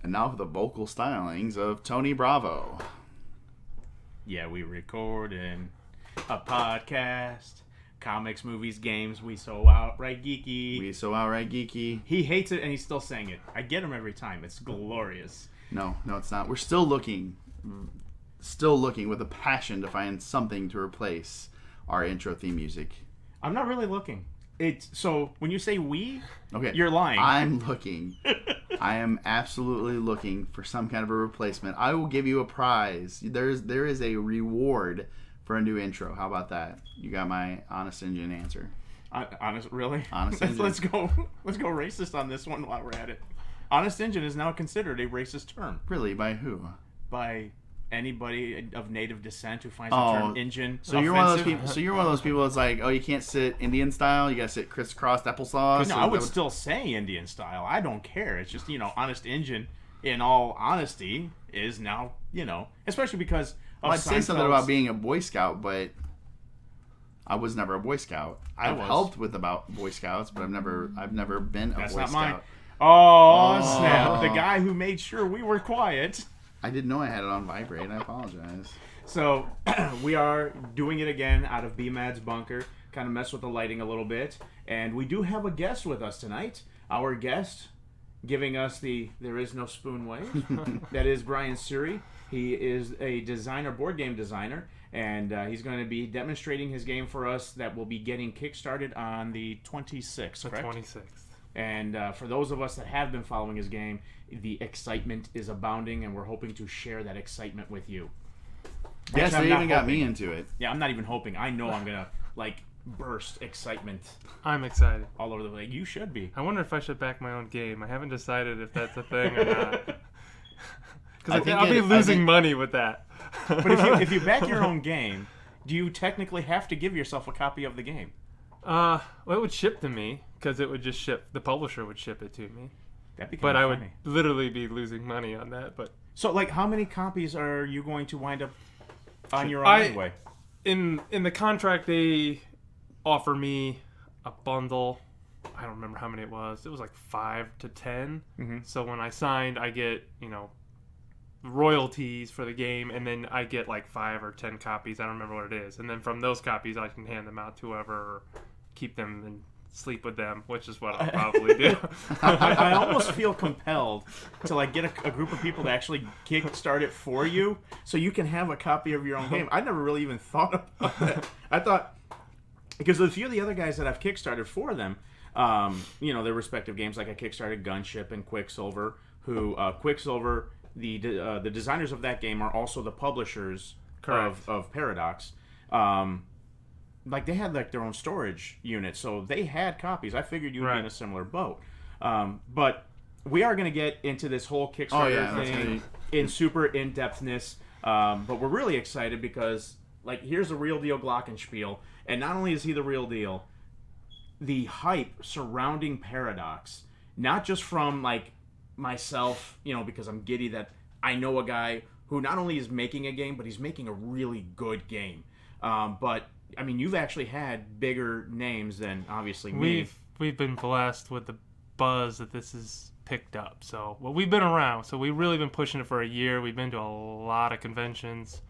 And now for the vocal stylings of Tony Bravo. Yeah, we recording a podcast. Comics, movies, games, we so outright geeky. We so outright geeky. He hates it and he's still saying it. I get him every time. It's glorious. No, it's not. We're still looking with a passion to find something to replace our intro theme music. I'm not really looking. So when you say we, okay, you're lying. I'm looking. I am absolutely looking for some kind of a replacement. I will give you a prize. There is a reward for a new intro. How about that? You got my Honest Engine answer. Honest, really? Honest Engine. Let's go racist on this one while we're at it. Honest Engine is now considered a racist term. Really? By who? By anybody of native descent who finds the term engine so you're one of those people. So you're one of those people that's like, oh, you can't sit Indian style. You gotta sit crisscrossed applesauce. No, I would still say Indian style. I don't care. It's just, Honest Engine, in all honesty, is now, especially because of I'd say something about being a Boy Scout, but I was never a Boy Scout. I've helped with about Boy Scouts, but I've never been a Boy Scout. Mine. Oh, snap! The guy who made sure we were quiet. I didn't know I had it on vibrate. I apologize. So, we are doing it again out of B-Mad's bunker. Kind of mess with the lighting a little bit. And we do have a guest with us tonight. Our guest, giving us the There Is No Spoon Wave. That is Brian Suhre. He is a designer, board game designer. And he's going to be demonstrating his game for us that will be getting kickstarted on the 26th, correct? The 26th. And for those of us that have been following his game, the excitement is abounding, and we're hoping to share that excitement with you. Yes, they even got me into it. Yeah, I'm not even hoping. I know I'm going to, burst excitement. I'm excited. All over the place. You should be. I wonder if I should back my own game. I haven't decided if that's a thing or not. Because I'll be losing money with that. But if you back your own game, do you technically have to give yourself a copy of the game? Well, it would ship to me, because it would just ship. The publisher would ship it to me. That'd be but I would literally be losing money on that. But so, how many copies are you going to wind up on your own anyway? In the contract, they offer me a bundle. I don't remember how many it was. It was 5 to 10. Mm-hmm. So when I signed, I get royalties for the game, and then I get 5 or 10 copies. I don't remember what it is. And then from those copies, I can hand them out to whoever, or keep them and sleep with them, which is what I'll probably do. I almost feel compelled to get a group of people to actually kickstart it for you, so you can have a copy of your own game. I never really even thought about that. I thought, because a few of the other guys that I've kickstarted for them, their respective games, I kickstarted Gunship and Quicksilver, who Quicksilver, the designers of that game are also the publishers of Paradox. They had their own storage unit, so they had copies. I figured you'd be in a similar boat. But we are going to get into this whole Kickstarter thing in super in-depthness. But we're really excited because, here's the real deal Glockenspiel. And not only is he the real deal, the hype surrounding Paradox, not just from, myself, because I'm giddy that I know a guy who not only is making a game, but he's making a really good game. But you've actually had bigger names than obviously me. We've been blessed with the buzz that this has picked up. So, we've been around. So we've really been pushing it for a year. We've been to a lot of conventions.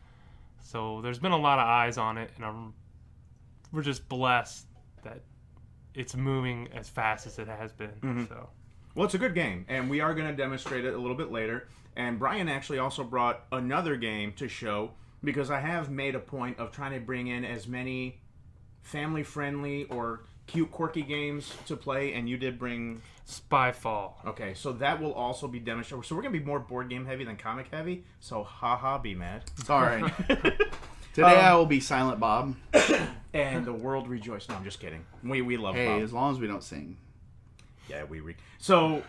So there's been a lot of eyes on it, and we're just blessed that it's moving as fast as it has been. Mm-hmm. So, well, it's a good game, and we are going to demonstrate it a little bit later. And Brian actually also brought another game to show, because I have made a point of trying to bring in as many family-friendly or cute, quirky games to play, and you did bring Spyfall. Okay, so that will also be demonstrated. So we're going to be more board game heavy than comic heavy, so haha, be mad. It's all right. Today I will be Silent Bob. And the world rejoice. No, I'm just kidding. We love Bob. Hey, as long as we don't sing. Yeah, So,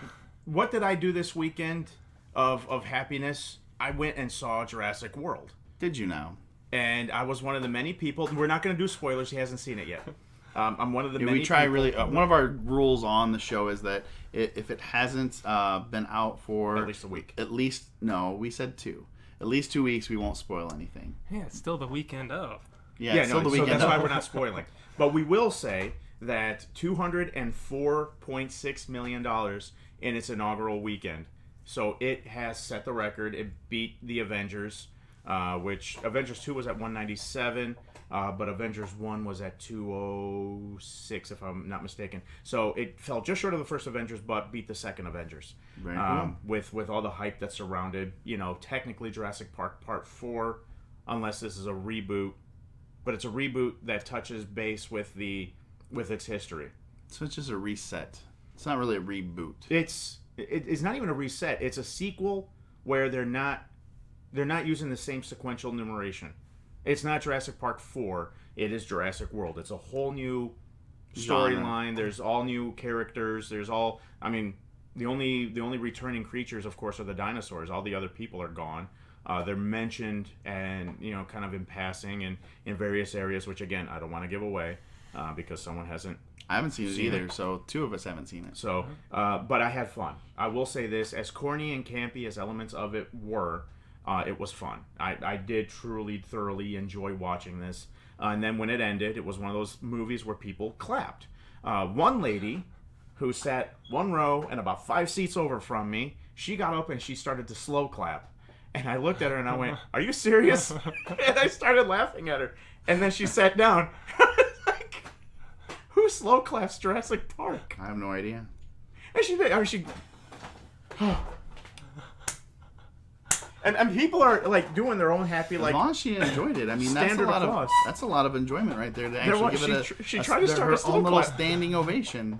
what did I do this weekend of happiness? I went and saw Jurassic World. Did you now? And I was one of the many people. We're not going to do spoilers. He hasn't seen it yet. I'm one of the many. We try people. One of our rules on the show is that if it hasn't been out for at least a week, we said 2. At least 2 weeks, we won't spoil anything. Yeah, it's still the weekend of. Yeah, it's still the weekend. So that's why we're not spoiling. But we will say that $204.6 million in its inaugural weekend. So it has set the record. It beat the Avengers, which Avengers 2 was at 197, but Avengers 1 was at 206, if I'm not mistaken. So it fell just short of the first Avengers, but beat the second Avengers. Very cool. With all the hype that surrounded, technically Jurassic Park Part 4, unless this is a reboot. But it's a reboot that touches base with its history. So it's just a reset. It's not really a reboot. It's not even a reset. It's a sequel where they're not using the same sequential numeration. It's not Jurassic Park 4. It is Jurassic World. It's a whole new storyline. There's all new characters. The only returning creatures, of course, are the dinosaurs. All the other people are gone. They're mentioned and kind of in passing and in various areas, which again I don't want to give away because someone hasn't. I haven't seen it either, so two of us haven't seen it. So, but I had fun. I will say this: as corny and campy as elements of it were, it was fun. I did truly, thoroughly enjoy watching this. And then when it ended, it was one of those movies where people clapped. One lady who sat one row and about 5 seats over from me, she got up and she started to slow clap. And I looked at her and I went, "Are you serious?" And I started laughing at her. And then she sat down. I was like, who slow claps Jurassic Park? I have no idea. And she and people are like doing their own happy As long as she enjoyed it, I mean that's a lot of enjoyment right there to actually give it she tried to start her own little standing ovation.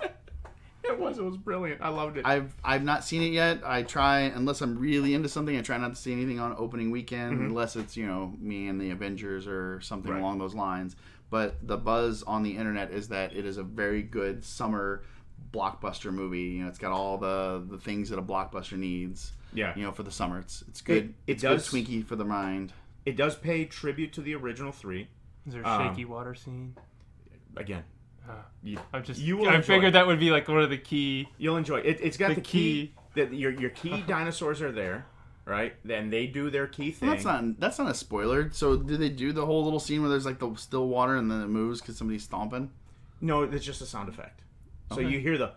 It was brilliant. I loved it. I've not seen it yet. I try, unless I'm really into something, I try not to see anything on opening weekend unless it's me and the Avengers or something along those lines. But the buzz on the internet is that it is a very good summer blockbuster movie. It's got all the things that a blockbuster needs. Yeah. For the summer, it's good. It's good Twinkie for the mind. It does pay tribute to the original 3. Is there a shaky water scene? Again. I figured that would be like one of the key. You'll enjoy it. It's got the key that your key dinosaurs are there, right? Then they do their key thing. Well, that's not a spoiler. So do they do the whole little scene where there's like the still water and then it moves because somebody's stomping? No, it's just a sound effect. So you hear the,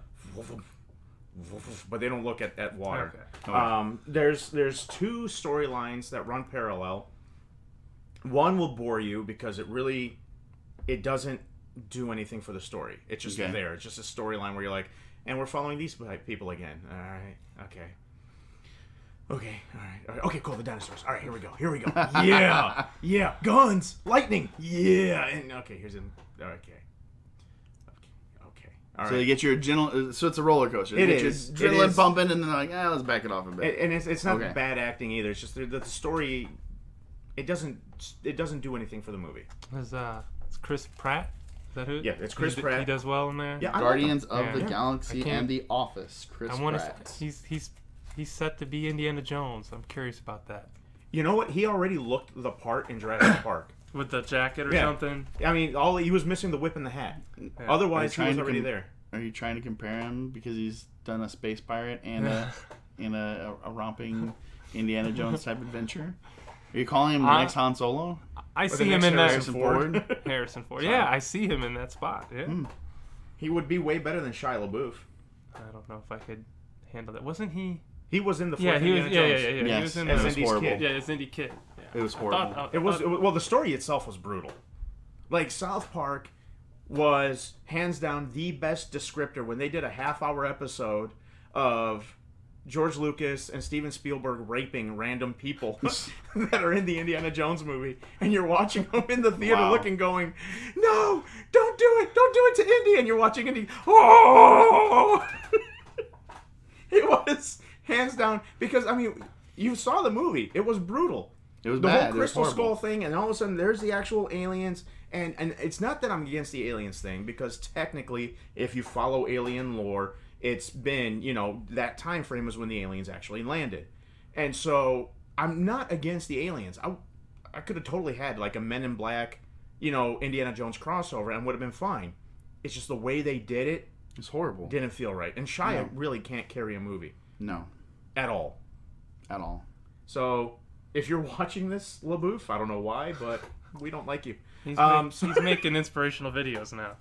but they don't look at water. Okay. There's 2 storylines that run parallel. One will bore you because it doesn't do anything for the story. It's just there. It's just a storyline where you're like, and we're following these people again. All right. Okay. All right. Okay, cool. The dinosaurs. All right, here we go. Yeah. Guns. Lightning. Yeah. And okay, here's an. Okay. All right. So you get your adrenaline. So it's a roller coaster. It is. Your adrenaline pumping, and then like, let's back it off a bit. And it's not bad acting either. It's just the story. It doesn't do anything for the movie. It's Chris Pratt. Is that who? Yeah, it's Chris Pratt. He does well in there. Yeah, Guardians of the Galaxy and The Office. Chris Pratt. He's set to be Indiana Jones. I'm curious about that. You know what? He already looked the part in Jurassic Park. With the jacket or something? I mean, he was missing the whip and the hat. Yeah. Otherwise, he was already there. Are you trying to compare him because he's done a space pirate and a romping Indiana Jones type adventure? Are you calling him the next Han Solo? I see him in that. Harrison Ford. Harrison Ford. Yeah, I see him in that spot. Yeah. He would be way better than Shia LaBeouf. I don't know if I could handle that. Wasn't he? He was in the fourth Indiana Jones. Yeah. Yes, He was in as Indy's horrible. kid. Yeah, as Indy kid. Yeah. It was horrible. Well, the story itself was brutal. Like, South Park was hands down the best descriptor when they did a half-hour episode of George Lucas and Steven Spielberg raping random people that are in the Indiana Jones movie, and you're watching them in the theater looking, going, "No, don't do it to Indy," and you're watching Indy, oh! It was hands down, because, I mean, you saw the movie. It was brutal. It was the bad. whole crystal skull thing, and all of a sudden there's the actual aliens, and it's not that I'm against the aliens thing, because technically, if you follow alien lore, it's been, that time frame is when the aliens actually landed. And so, I'm not against the aliens. I could have totally had, like, a Men in Black, Indiana Jones crossover, and would have been fine. It's just the way they did it. It's horrible. Didn't feel right. And Shia really can't carry a movie. No. At all. At all. So, if you're watching this, LaBeouf, I don't know why, but we don't like you. He's making inspirational videos now.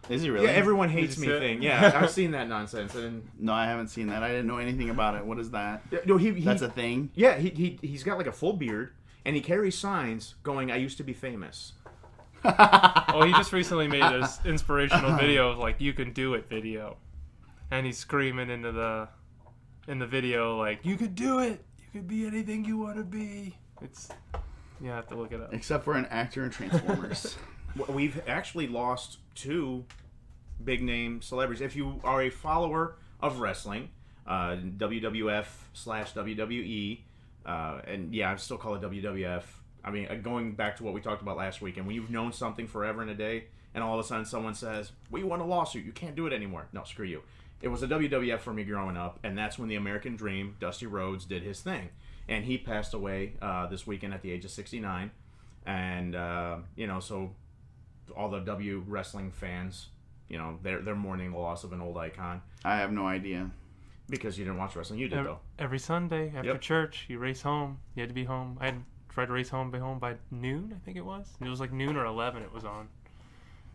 Is he really? Yeah, everyone hates Did me you see it? thing. Yeah, I've seen that nonsense. And No, I haven't seen that. I didn't know anything about it. What is that? no, That's a thing? Yeah, he's got like a full beard, and he carries signs going, "I used to be famous." Oh, he just recently made this inspirational video of like "You can do it" video, and he's screaming in the video like, "You could do it. You could be anything you want to be." It's you have to look it up. Except for an actor in Transformers. We've actually lost 2 big name celebrities. If you are a follower of wrestling, WWF/WWE, and yeah, I still call it WWF. I mean, going back to what we talked about last week, and when you've known something forever and a day, and all of a sudden someone says, "We won a lawsuit, you can't do it anymore." No, screw you. It was a WWF for me growing up, and that's when the American Dream, Dusty Rhodes, did his thing. And he passed away this weekend at the age of 69. And, so all the W wrestling fans, they're mourning the loss of an old icon. I have no idea. Because you didn't watch wrestling. You did, though. Every Sunday after church, you race home. You had to be home. I had tried to race home, be home by noon, I think it was. It was like noon or 11 it was on.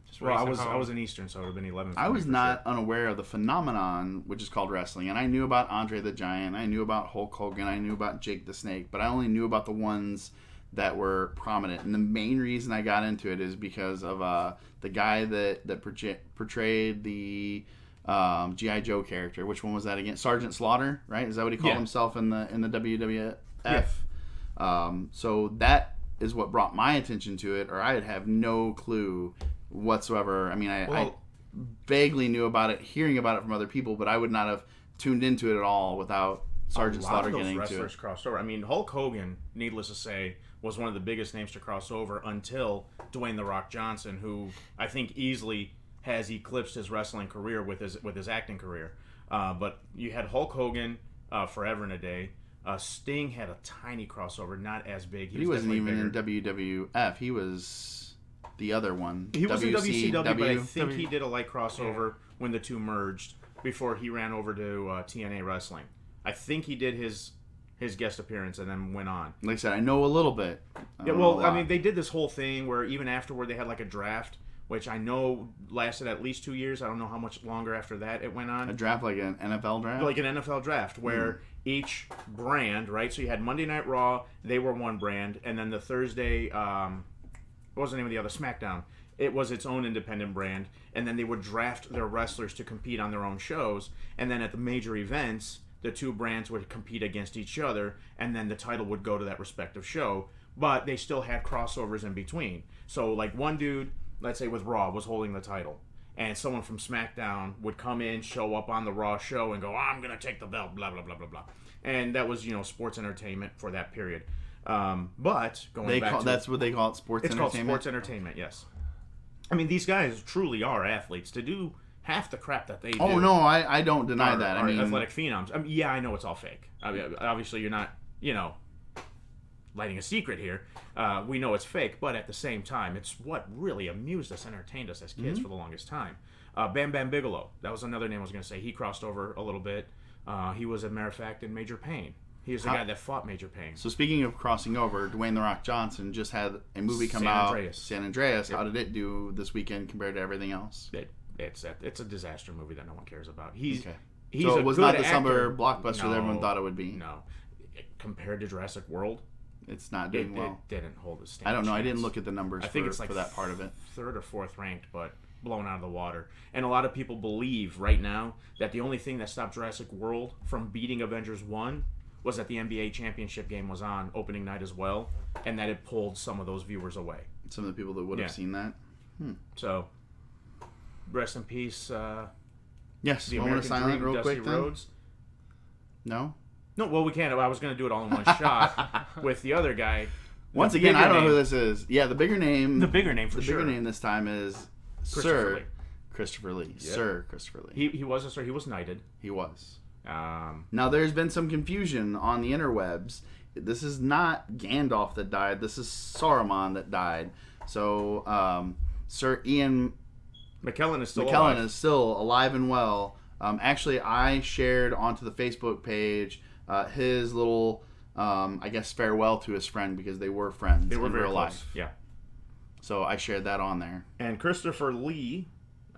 Just Well, I racing was in Eastern, so it would have been 11. I was not unaware of the phenomenon, which is called wrestling. And I knew about Andre the Giant. I knew about Hulk Hogan. I knew about Jake the Snake. But I only knew about the ones that were prominent. And the main reason I got into it is because of the guy that portrayed the G.I. Joe character. Which one was that again? Sergeant Slaughter, right? Is that what he called himself in the WWF? Yeah. So that is what brought my attention to it, or I would have no clue whatsoever. I mean, I vaguely knew about it, hearing about it from other people, but I would not have tuned into it at all without Sergeant Slaughter getting into it. Wrestlers crossed over. I mean, Hulk Hogan, needless to say, was one of the biggest names to cross over until Dwayne "The Rock" Johnson, who I think easily has eclipsed his wrestling career with his acting career. But you had Hulk Hogan forever and a day. Sting had a tiny crossover, not as big. He wasn't even in WWF. He was the other one. He was in WCW, but I think he did a light crossover when the two merged before he ran over to TNA Wrestling. I think he did his guest appearance and then went on. Like I said, I know a little bit. Yeah, well, I mean, they did this whole thing where even afterward they had like a draft, which I know lasted at least 2 years. I don't know how much longer after that it went on. A draft like an NFL draft? Like an NFL draft where each brand, right? So you had Monday Night Raw, they were one brand, and then the Thursday, what was the name of the other? SmackDown. It was its own independent brand, and then they would draft their wrestlers to compete on their own shows, and then at the major events, the two brands would compete against each other, and then the title would go to that respective show, but they still had crossovers in between. So like one dude, let's say with Raw, was holding the title, and someone from SmackDown would come in, show up on the Raw show, and go, "I'm going to take the belt, blah, blah, blah, blah, blah." And that was, sports entertainment for that period. But going back to... That's what they call it, sports entertainment? It's called sports entertainment, yes. I mean, these guys truly are athletes. To do half the crap that they do... Oh, no, I don't deny that. I mean, athletic phenoms. I mean, yeah, I know it's all fake. I mean, obviously, you're not, lighting a secret here. We know it's fake, but at the same time, it's what really amused us, entertained us as kids for the longest time. Bam Bam Bigelow, that was another name I was going to say. He crossed over a little bit. He was, as a matter of fact, in Major Payne. He was the guy that fought Major Payne. So speaking of crossing over, Dwayne "The Rock" Johnson just had a movie come out, San Andreas. Yep. How did it do this weekend compared to everything else? It's a disaster movie that no one cares about. So it was not the summer blockbuster that everyone thought it would be. No. Compared to Jurassic World, it's not doing well. It didn't hold a standard. I don't know. Chance. I didn't look at the numbers I think it's like for that part of it. 3rd or 4th ranked, but blown out of the water. And a lot of people believe right now that the only thing that stopped Jurassic World from beating Avengers 1 was that the NBA championship game was on opening night as well, and that it pulled some of those viewers away. Some of the people that would have seen that. So, rest in peace. Yes, the American American Dream, real Dusty quick then? Rhodes. No? No, well, we can't. I was going to do it all in one shot with the other guy. Once again, I don't know who this is. Yeah, the bigger name. The bigger name for the sure. bigger name this time is Sir Christopher Lee. Yep. Sir Christopher Lee. He was a sir. He was knighted. He was. Um, Now, there's been some confusion on the interwebs. This is not Gandalf that died. This is Saruman that died. So, Sir Ian McKellen is still alive and well. Actually, I shared onto the Facebook page his little, I guess, farewell to his friend because they were friends. They were in very real close. life. Yeah. So I shared that on there. And Christopher Lee,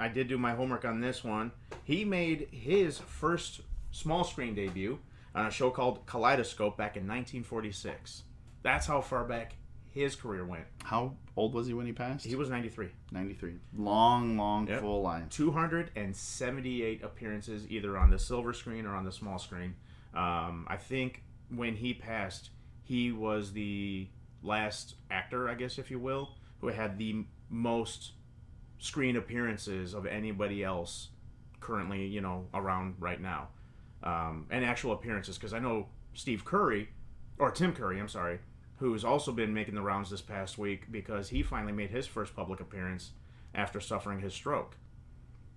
I did do my homework on this one. He made his first small screen debut on a show called Kaleidoscope back in 1946. That's how far back his career went. How old was he when he passed? He was 93. 93. Long, Yep. full line. 278 appearances either on the silver screen or on the small screen. I think when he passed, he was the last actor, I guess, if you will, who had the most screen appearances of anybody else currently, you know, around right now. And actual appearances, because I know Tim Curry, I'm sorry, who's also been making the rounds this past week because he finally made his first public appearance after suffering his stroke.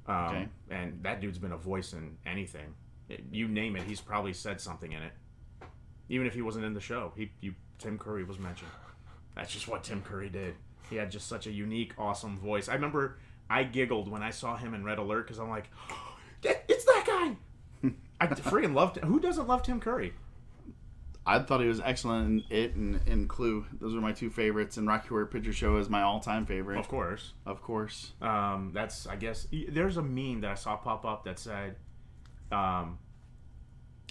Okay. And that dude's been a voice in anything. You name it, he's probably said something in it. Even if he wasn't in the show, Tim Curry was mentioned. That's just what Tim Curry did. He had just such a unique, awesome voice. I remember I giggled when I saw him in Red Alert because I'm like, it's that guy! I freaking loved him. Who doesn't love Tim Curry? I thought he was excellent in it and in Clue. Those are my two favorites. And Rocky Horror Picture Show is my all-time favorite. Of course. That's, I guess, there's a meme that I saw pop up that said,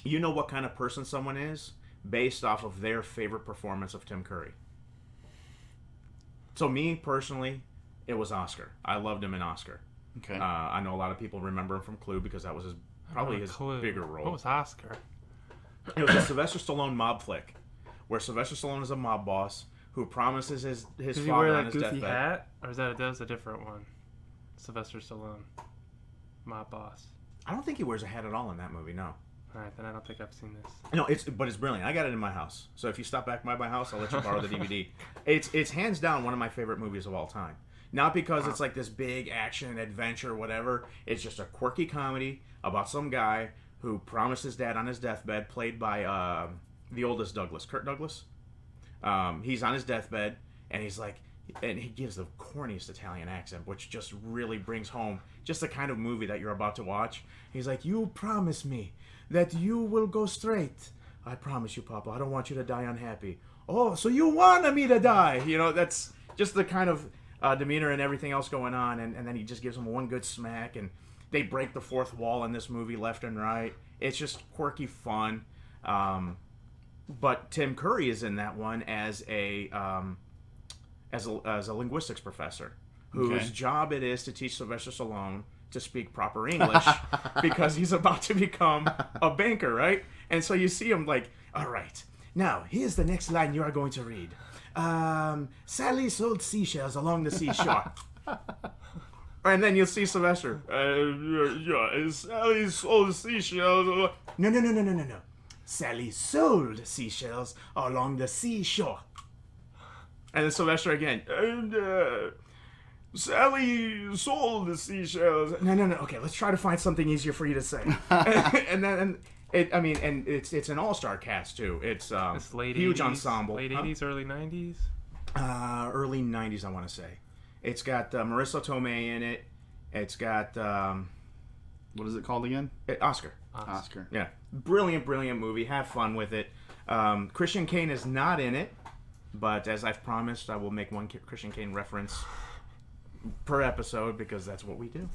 you know what kind of person someone is based off of their favorite performance of Tim Curry. So me, personally, it was Oscar. I loved him in Oscar. Okay. I know a lot of people remember him from Clue because that was probably his bigger role. What was Oscar? It was a Sylvester Stallone mob flick, where Sylvester Stallone is a mob boss who promises his Does he father wear on that his goofy deathbed. hat? Or is that a different one? Sylvester Stallone. Mob boss. I don't think he wears a hat at all in that movie, no. Alright, then I don't think I've seen this. No, it's brilliant. I got it in my house. So if you stop back by my house, I'll let you borrow the DVD. It's hands down one of my favorite movies of all time. Not because it's like this big action, adventure, whatever. It's just a quirky comedy about some guy who promised his dad on his deathbed, played by the oldest Douglas, Kirk Douglas. He's on his deathbed, and he's like, and he gives the corniest Italian accent, which just really brings home just the kind of movie that you're about to watch. He's like, you promise me that you will go straight. I promise you, Papa. I don't want you to die unhappy. Oh, so you want me to die? You know, that's just the kind of demeanor and everything else going on. And then he just gives him one good smack, and they break the fourth wall in this movie left and right. It's just quirky fun. But Tim Curry is in that one as a linguistics professor whose job it is to teach Sylvester Stallone to speak proper English because he's about to become a banker, right? And so you see him like, all right, now here's the next line you are going to read. Sally sold seashells along the seashore. And then you'll see Sylvester. Sally sold seashells. No. Sally sold seashells along the seashore. And then Sylvester again. And Sally sold the seashells. No. Okay, let's try to find something easier for you to say. and it's an all-star cast too. It's late huge 80s, ensemble. Late 80s, early 90s? Early 90s, I want to say. It's got Marissa Tomei in it. It's got what is it called again? Oscar. Oscar. Yeah, brilliant movie. Have fun with it. Christian Kane is not in it, but as I've promised, I will make one Christian Kane reference per episode because that's what we do.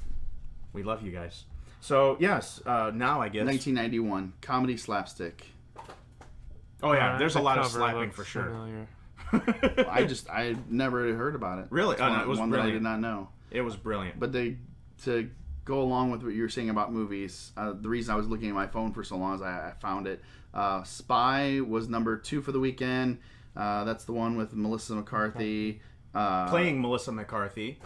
We love you guys. So yes, now I guess 1991 comedy slapstick. Oh yeah, there's a The lot of cover slapping looks for sure. familiar. I never heard about it. Really? It's Oh, no, it was one that I brilliant. did not know. It was brilliant. But to go along with what you were saying about movies, the reason I was looking at my phone for so long is I found it. Spy was number 2 for the weekend. That's the one with Melissa McCarthy. Playing Melissa McCarthy.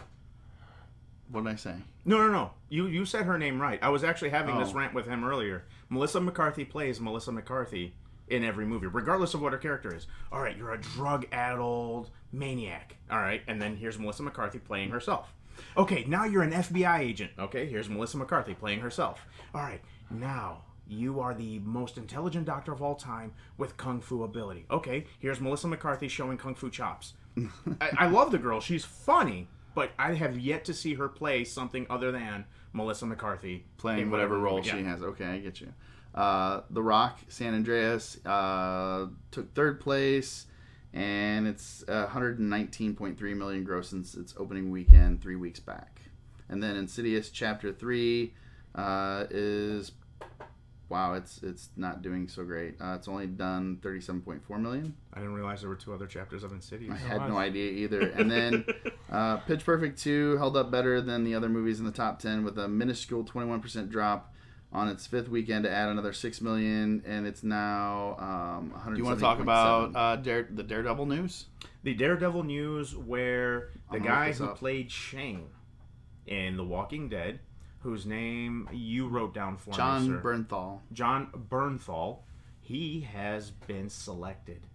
What did I say? No. You said her name right. I was actually having this Oh. rant with him earlier. Melissa McCarthy plays Melissa McCarthy in every movie, regardless of what her character is. All right, you're a drug-addled maniac. All right, and then here's Melissa McCarthy playing herself. Okay, now you're an FBI agent. Okay, here's Melissa McCarthy playing herself. All right, now you are the most intelligent doctor of all time with kung fu ability. Okay, here's Melissa McCarthy showing kung fu chops. I love the girl. She's funny, but I have yet to see her play something other than Melissa McCarthy. Playing in whatever role movie. she Yeah. has. Okay, I get you. The Rock, San Andreas, took 3rd place, and it's 119.3 million gross since its opening weekend 3 weeks back. And then Insidious Chapter 3 is... Wow, it's not doing so great. It's only done $37.4 million. I didn't realize there were 2 other chapters of Insidious. I had no idea either. And then Pitch Perfect 2 held up better than the other movies in the top 10 with a minuscule 21% drop on its 5th weekend to add another $6 million, and it's now 170.7. Do you want to talk about the Daredevil news? The Daredevil news where the guy who played Shane in The Walking Dead, whose name you wrote down for me, sir. John Bernthal. He has been selected,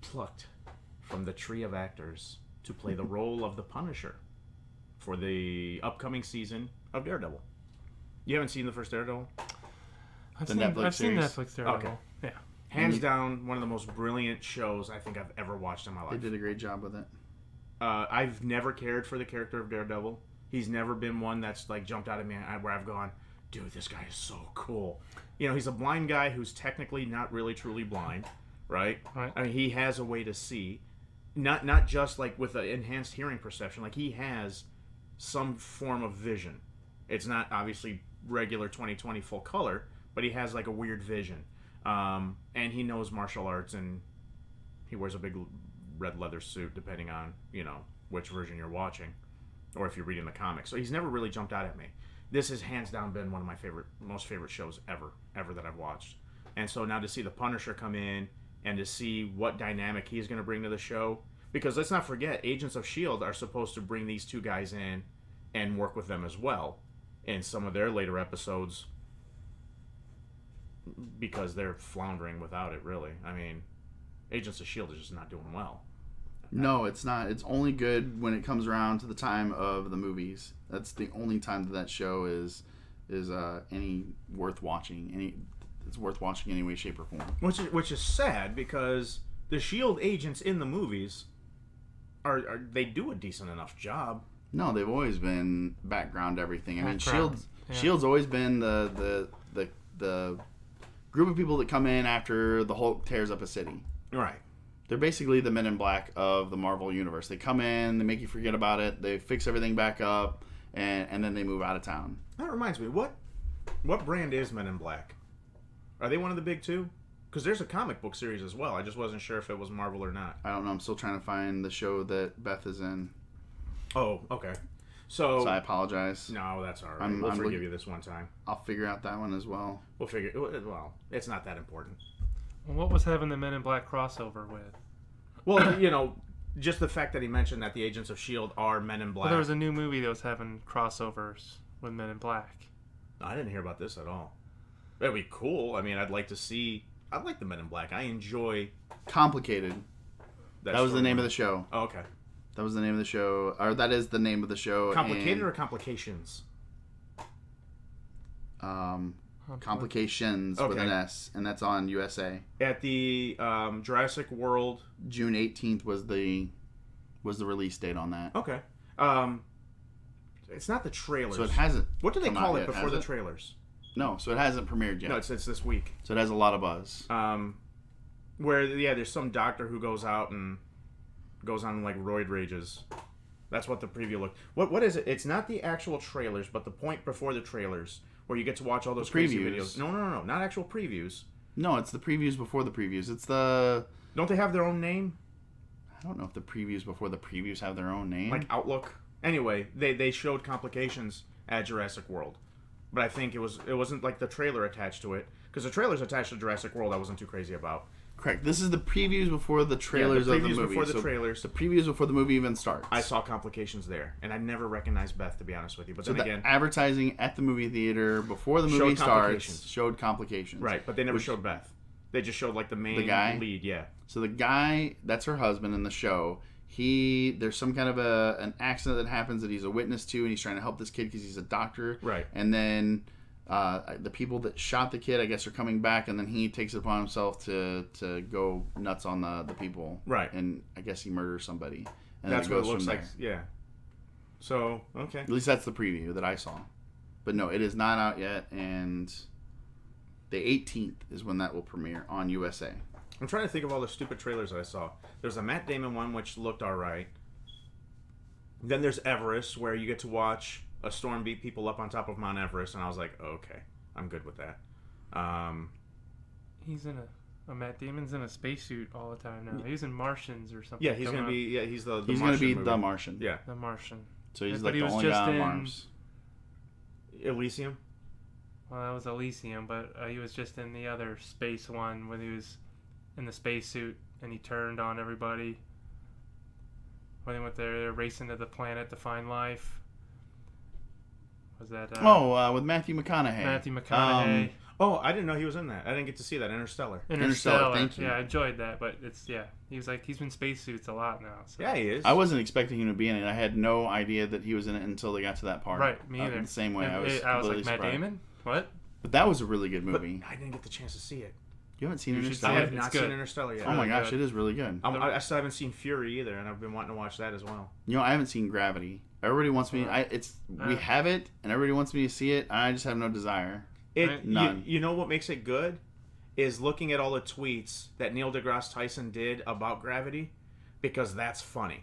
plucked from the tree of actors to play the role of the Punisher for the upcoming season of Daredevil. You haven't seen the first Daredevil? I've seen Netflix Daredevil. Okay. Yeah. Hands down, one of the most brilliant shows I think I've ever watched in my life. They did a great job with it. I've never cared for the character of Daredevil. He's never been one that's like jumped out at me where I've gone, dude, this guy is so cool. You know, he's a blind guy who's technically not really truly blind, right? Right. I mean, he has a way to see, not just like with an enhanced hearing perception. Like he has some form of vision. It's not obviously regular 20/20 full color, but he has like a weird vision. And he knows martial arts, and he wears a big red leather suit, depending on which version you're watching, or if you're reading the comics. So he's never really jumped out at me. This has hands down been one of my most favorite shows ever that I've watched. And so now to see the Punisher come in and to see what dynamic he's going to bring to the show, because let's not forget, Agents of S.H.I.E.L.D. are supposed to bring these 2 guys in and work with them as well in some of their later episodes, because they're floundering without it, really. I mean, Agents of S.H.I.E.L.D. is just not doing well. No, it's not. It's only good when it comes around to the time of the movies. That's the only time that show is any worth watching. It's worth watching in any way, shape, or form. Which is sad, because the S.H.I.E.L.D. agents in the movies they do a decent enough job. No, they've always been background everything. I mean, S.H.I.E.L.D.'s always been the group of people that come in after the Hulk tears up a city. Right. They're basically the Men in Black of the Marvel Universe. They come in, they make you forget about it, they fix everything back up, and then they move out of town. That reminds me, what brand is Men in Black? Are they one of the big 2? Because there's a comic book series as well. I just wasn't sure if it was Marvel or not. I don't know. I'm still trying to find the show that Beth is in. Oh, okay. So I apologize. No, that's all right. We'll forgive you this one time. I'll figure out that one as well. Well, it's not that important. What was having the Men in Black crossover with? Well, just the fact that he mentioned that the Agents of S.H.I.E.L.D. are Men in Black. Well, there was a new movie that was having crossovers with Men in Black. I didn't hear about this at all. That'd be cool. I mean, I'd like the Men in Black. I enjoy... Complicated. That was the name of the show. Oh, okay. That was the name of the show. Or that is the name of the show. Complicated or Complications? Complications with an S, and that's on USA. At the Jurassic World, June 18th was the release date on that. Okay. It's not the trailers. So it hasn't. What do they call it before the trailers? No, so it hasn't premiered yet. No, it's this week. So it has a lot of buzz. Where there's some doctor who goes out and goes on like roid rages. That's what the preview looked. What is it? It's not the actual trailers, but the point before the trailers, where you get to watch all those crazy videos. No, not actual previews. No, it's the previews before the previews. It's the... Don't they have their own name? I don't know if the previews before the previews have their own name. Like Outlook. Anyway, they showed Complications at Jurassic World, but I think it wasn't like the trailer attached to it, because the trailer's attached to Jurassic World. I wasn't too crazy about. Correct. This is the previews before the trailers of the movie. Before the trailers. The previews before the movie even starts. I saw Complications there, and I never recognized Beth, to be honest with you. But so then again, advertising at the movie theater before the movie starts showed Complications. Right, but they never showed Beth. They just showed like the main lead. Yeah. So the guy, that's her husband in the show. There's some kind of an accident that happens that he's a witness to, and he's trying to help this kid because he's a doctor. Right. And then the people that shot the kid, I guess, are coming back, and then he takes it upon himself to go nuts on the people. Right. And I guess he murders somebody. And that's what it looks like. Yeah. So, okay. At least that's the preview that I saw. But no, it is not out yet, and the 18th is when that will premiere on USA. I'm trying to think of all the stupid trailers that I saw. There's a Matt Damon one, which looked alright. Then there's Everest, where you get to watch a storm beat people up on top of Mount Everest, and I was like, okay, I'm good with that. He's in Matt Damon's in a spacesuit all the time now. He's in Martians or something. Yeah, he's gonna be. Yeah, he's the. He's Martian gonna be movie. the Martian. Yeah, The Martian. So he's But like he the was only just guy on in- Mars. Elysium. Well, that was Elysium, but he was just in the other space one when he was in the spacesuit and he turned on everybody. When they went there, they're racing to the planet to find life. Was that? With Matthew McConaughey. Matthew McConaughey. Oh, I didn't know he was in that. I didn't get to see that. Interstellar. Interstellar, thank you. Yeah, I enjoyed that, but he's in spacesuits a lot now. So. Yeah, he is. I wasn't expecting him to be in it. I had no idea that he was in it until they got to that part. Right, me either. The same way, And I was like, completely Matt surprised. Damon? What? But that was a really good movie. But I didn't get the chance to see it. You haven't seen You should Interstellar? I see have it. not It's seen good. Interstellar yet. Oh my Really gosh, good. it is really good. I still haven't seen Fury either, and I've been wanting to watch that as well. You know, I haven't seen Gravity. Everybody wants me. We have it, and everybody wants me to see it. And I just have no desire. None. You know what makes it good is looking at all the tweets that Neil deGrasse Tyson did about Gravity, because that's funny.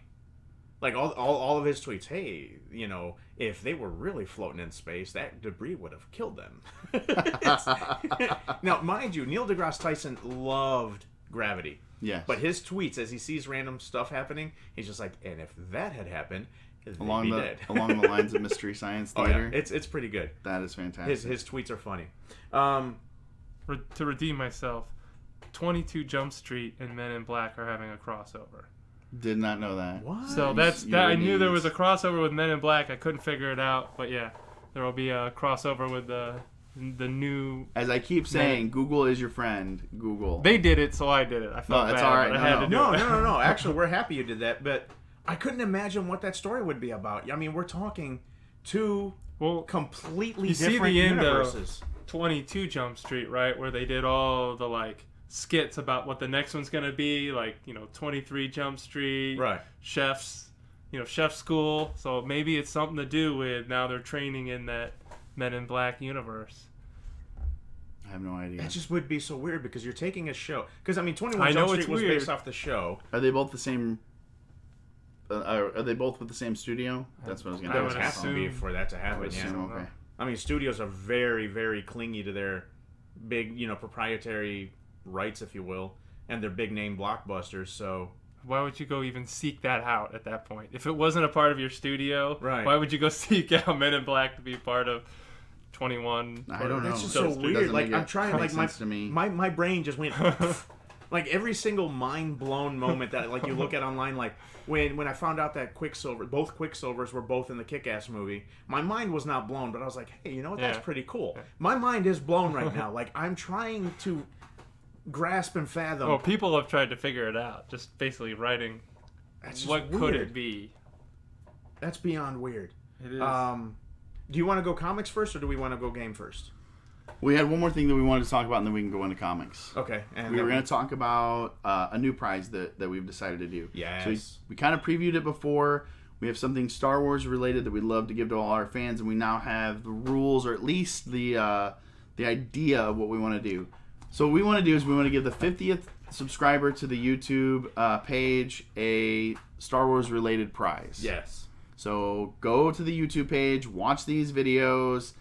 Like all of his tweets. Hey, if they were really floating in space, that debris would have killed them. Now, mind you, Neil deGrasse Tyson loved Gravity. Yes. But his tweets, as he sees random stuff happening, he's just like, and if that had happened, they'd along be the dead. along the lines of Mystery Science Oh Theater. yeah, it's pretty good. That is fantastic. His tweets are funny. To redeem myself, 22 Jump Street and Men in Black are having a crossover. Did not know that. What? So I knew there was a crossover with Men in Black. I couldn't figure it out, but yeah, there will be a crossover with the new. As I keep saying, Google is your friend. Google. They did it, so I did it. I felt that's bad, all right. but I had to do it. No. Actually, we're happy you did that, but I couldn't imagine what that story would be about. I mean, we're talking two completely you see different the end universes. of 22 Jump Street, right, where they did all the skits about what the next one's gonna be, 23 Jump Street, Right? Chef's school. So maybe it's something to do with now they're training in that Men in Black universe. I have no idea. That just would be so weird because you're taking a show. Because 21 I know Jump it's Street was weird. based off the show. Are they both the same? Are they both with the same studio? That's what I was going That to would ask. have to be for that to I happen. would assume, Yeah. okay. I mean, studios are very, very clingy to their big, proprietary rights, if you will, and their big name blockbusters. So Why would you go even seek that out at that point? If it wasn't a part of your studio, Right. why would you go seek out Men in Black to be part of 21? I don't know. that's just Jump so Street weird. doesn't Like make I'm it trying, make like sense to me. my brain just went. Like every single mind blown moment that you look at online, like when I found out that both Quicksilvers were both in the Kick-Ass movie, my mind was not blown, but I was like, hey, you know what? That's Yeah. pretty cool. My mind is blown right now. Like I'm trying to grasp and fathom. Well, people have tried to figure it out, just basically writing That's just what weird. could it be. That's beyond weird. It is. Do you want to go comics first, or do we want to go game first? We had one more thing that we wanted to talk about, and then we can go into comics. Okay. And We were going to talk about a new prize that we've decided to do. Yes. So we kind of previewed it before. We have something Star Wars related that we'd love to give to all our fans, and we now have the rules, or at least the idea of what we want to do. So what we want to do is we want to give the 50th subscriber to the YouTube page a Star Wars related prize. Yes. So go to the YouTube page, watch these videos,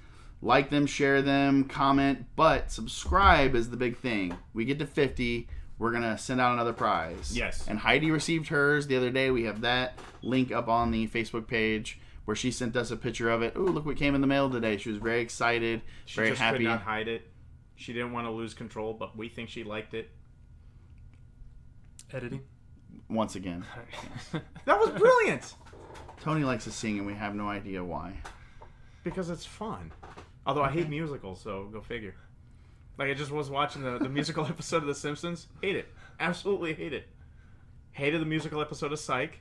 like them, share them, comment, but subscribe is the big thing. We get to 50, we're going to send out another prize. Yes. And Heidi received hers the other day. We have that link up on the Facebook page where she sent us a picture of it. Ooh, look what came in the mail today. She was very excited, She very just happy. could not hide it. She didn't want to lose control, but we think she liked it. Editing. Once again. That was brilliant. Tony likes to sing and we have no idea why. Because it's fun. Although I hate musicals, so go figure. Like I just was watching the musical episode of The Simpsons. Hate it. Absolutely hate it. Hated the musical episode of Psych.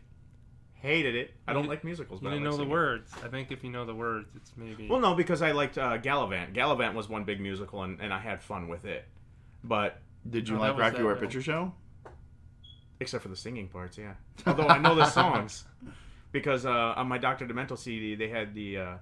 Hated it. I don't like musicals, You but I didn't like know the singing. words. I think if you know the words, it's maybe. Well, no, because I liked Gallivant. Gallivant was one big musical, and I had fun with it. But Did you Oh, like that was Rocky that, Horror yeah. Picture Show? except for the singing parts, yeah. Although I know the songs because on my Dr. Demento CD they had the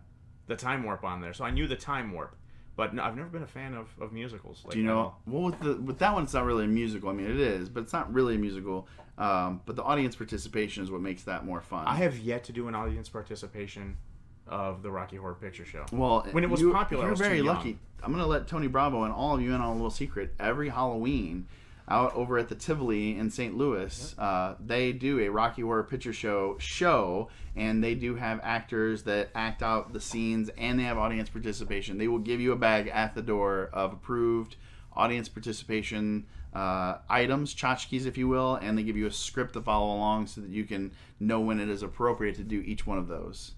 Time Warp on there, so I knew the Time Warp. But no, I've never been a fan of musicals. Like, Do you know? Well, with that one, it's not really a musical. I mean, it is, but it's not really a musical. But the audience participation is what makes that more fun. I have yet to do an audience participation of the Rocky Horror Picture Show. Well, when it was popular, I you're was too very young. lucky. I'm gonna let Tony Bravo and all of you in on a little secret. Every Halloween, out over at the Tivoli in St. Louis, they do a Rocky Horror Picture Show, and they do have actors that act out the scenes, and they have audience participation. They will give you a bag at the door of approved audience participation items, tchotchkes, if you will, and they give you a script to follow along so that you can know when it is appropriate to do each one of those.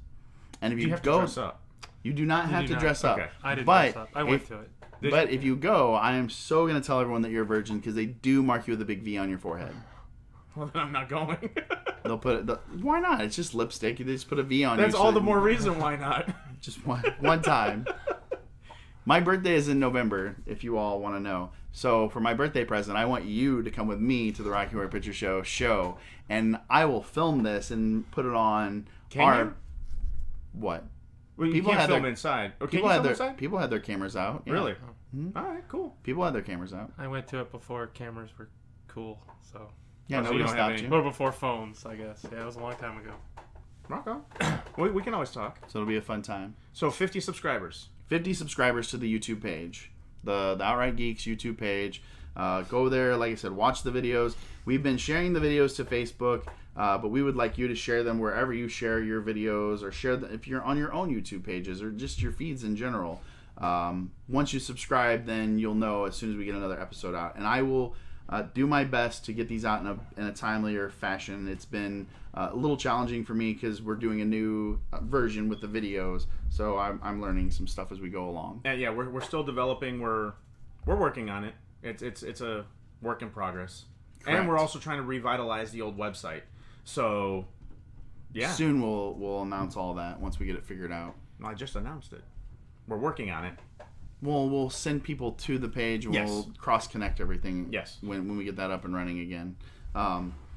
And if Do you have go, to dress up? you do not have do to not. dress up. Okay. I didn't But dress up. I went to it. But if you go, I am so going to tell everyone that you're a virgin because they do mark you with a big V on your forehead. Well, then I'm not going. They'll put it. Why not? It's just lipstick. They just put a V on you. That's all the more reason why not. Just one time. My birthday is in November, if you all want to know. So for my birthday present, I want you to come with me to the Rocky Horror Picture Show, and I will film this and put it on Can you? What? Well, you People can't had film their- inside. Oh, can People you had film their inside? people had their cameras out. Yeah. Really? Mhm. All right, cool. People had their cameras out. I went to it before cameras were cool, so Yeah, Oh, so you nobody don't have stopped any- you. or before phones, I guess. Yeah, it was a long time ago. Rock on. We can always talk. So it'll be a fun time. So 50 subscribers. 50 subscribers to the YouTube page, the Outright Geeks YouTube page. Go there, like I said, watch the videos. We've been sharing the videos to Facebook, but we would like you to share them wherever you share your videos, or share them if you're on your own YouTube pages or just your feeds in general. Once you subscribe, then you'll know as soon as we get another episode out, and I will do my best to get these out in a timelier fashion. It's been a little challenging for me because we're doing a new version with the videos, so I'm learning some stuff as we go along. And yeah, we're still developing. We're working on it. It's a work in progress. Correct. And we're also trying to revitalize the old website. So yeah. Soon we'll announce all that once we get it figured out. Well, I just announced it. We're working on it. We'll send people to the page and Yes. we'll cross connect everything. Yes. When we get that up and running again.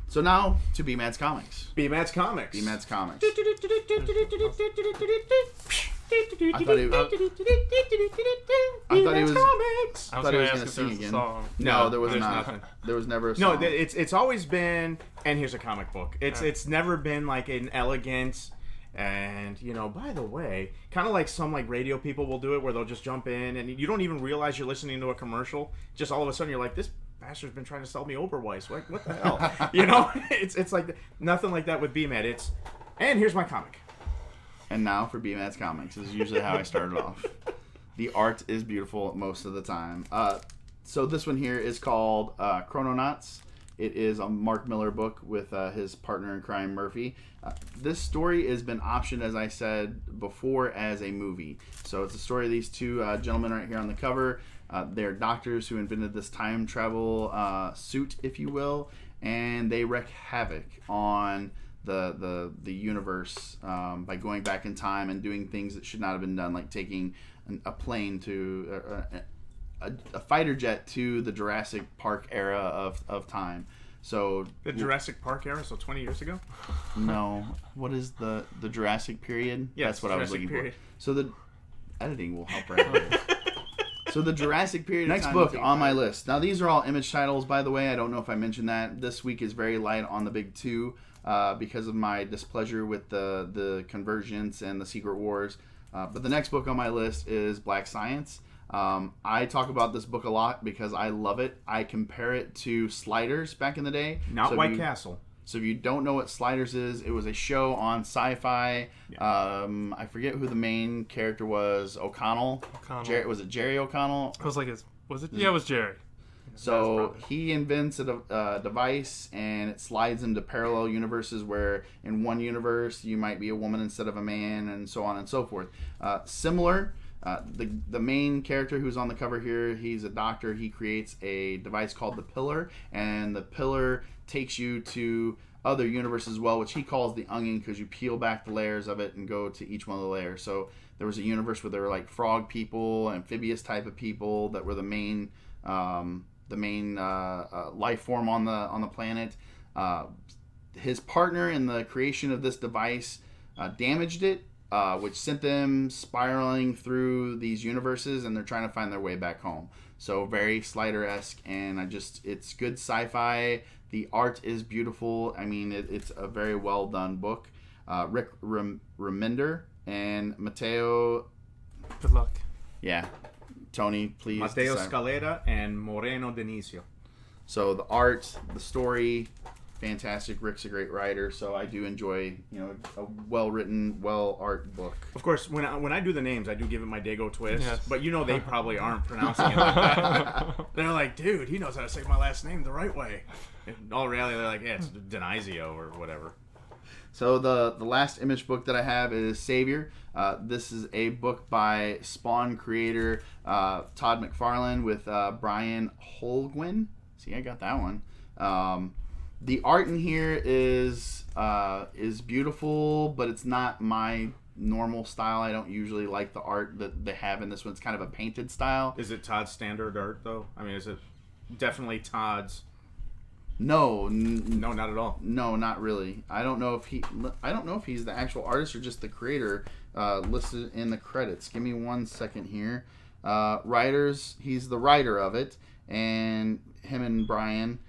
So now to BMAD's Comics. BMAD's Comics. BMAD's Comics. I I thought he was. Comics. I was thought he going was to gonna ask if sing there was a again. song. No, there was there's not. nothing. There was never a No, song. it's always been, and here's a comic book. It's Yeah. it's never been like an elegant, and by the way, kind of like some like radio people will do it where they'll just jump in and you don't even realize you're listening to a commercial. Just all of a sudden you're like, this bastard's been trying to sell me Oberweis. What the hell? It's like nothing like that with BMAD. And here's my comic. And now for BMAD's Comics. This is usually how I started off. The art is beautiful most of the time. So this one here is called Chrononauts. It is a Mark Miller book with his partner in crime, Murphy. This story has been optioned, as I said before, as a movie. So it's a story of these two gentlemen right here on the cover. They're doctors who invented this time travel suit, if you will, and they wreak havoc on the universe by going back in time and doing things that should not have been done, like taking a plane to a fighter jet to the Jurassic Park era of time. So The Jurassic Park era, so 20 years ago. no, what is the Jurassic period? Yes, That's what I was Jurassic looking period. for. So the editing will help right away. So the Jurassic period. Next book on my list. Now these are all image titles, by the way. I don't know if I mentioned that. This week is very light on the big two because of my displeasure with the Convergence and the Secret Wars. But the next book on my list is Black Science. I talk about this book a lot because I love it. I compare it to Sliders back in the day. Not So if White you- Castle. So if you don't know what Sliders is, it was a show on Sci-Fi. I forget who the main character was. O'Connell. Was it Jerry O'Connell? It was like his. Was it? Yeah, it was Jerry. So he invents a device, and it slides into parallel universes where in one universe you might be a woman instead of a man, and so on and so forth. Similar. The main character who's on the cover here, he's a doctor. He creates a device called the Pillar, and the Pillar takes you to other universes as well, which he calls the onion because you peel back the layers of it and go to each one of the layers. So there was a universe where there were like frog people, amphibious type of people that were the main life form on the planet. His partner in the creation of this device damaged it, which sent them spiraling through these universes, and they're trying to find their way back home. So very Slider-esque, and it's good sci-fi. The art is beautiful. I mean, it's a very well done book. Rick Remender and Mateo. Good luck. Yeah, Tony, please. Mateo decide. Scalera and Moreno Denisio. So the art, the story, fantastic. Rick's a great writer, so I do enjoy, a well-written, well-art book. Of course, when I do the names, I do give it my Dago twist. Yes. But they probably aren't pronouncing it like that. They're like, dude, he knows how to say my last name the right way. In all reality, they're like, yeah, it's Denisio or whatever. So the last image book that I have is Savior. This is a book by Spawn creator Todd McFarlane with Brian Holguin. See, I got that one. The art in here is beautiful, but it's not my normal style. I don't usually like the art that they have in this one. It's kind of a painted style. Is it Todd's standard art, though? I mean, is it definitely Todd's? No, No, not at all. no, not really. I don't know if he's the actual artist or just the creator listed in the credits. Give me 1 second here. Writers, he's the writer of it, and him and Brian.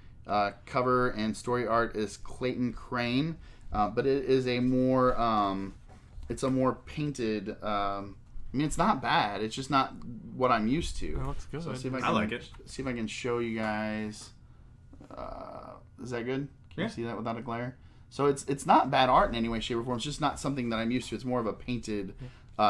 Cover and story art is Clayton Crane, but it is a more painted. I mean, it's not bad. It's just not what I'm used to. That looks good. So see if I I like it. See if I can show you guys. Is that good? Can you see that without a glare? So it's not bad art in any way, shape, or form. It's just not something that I'm used to. It's more of a painted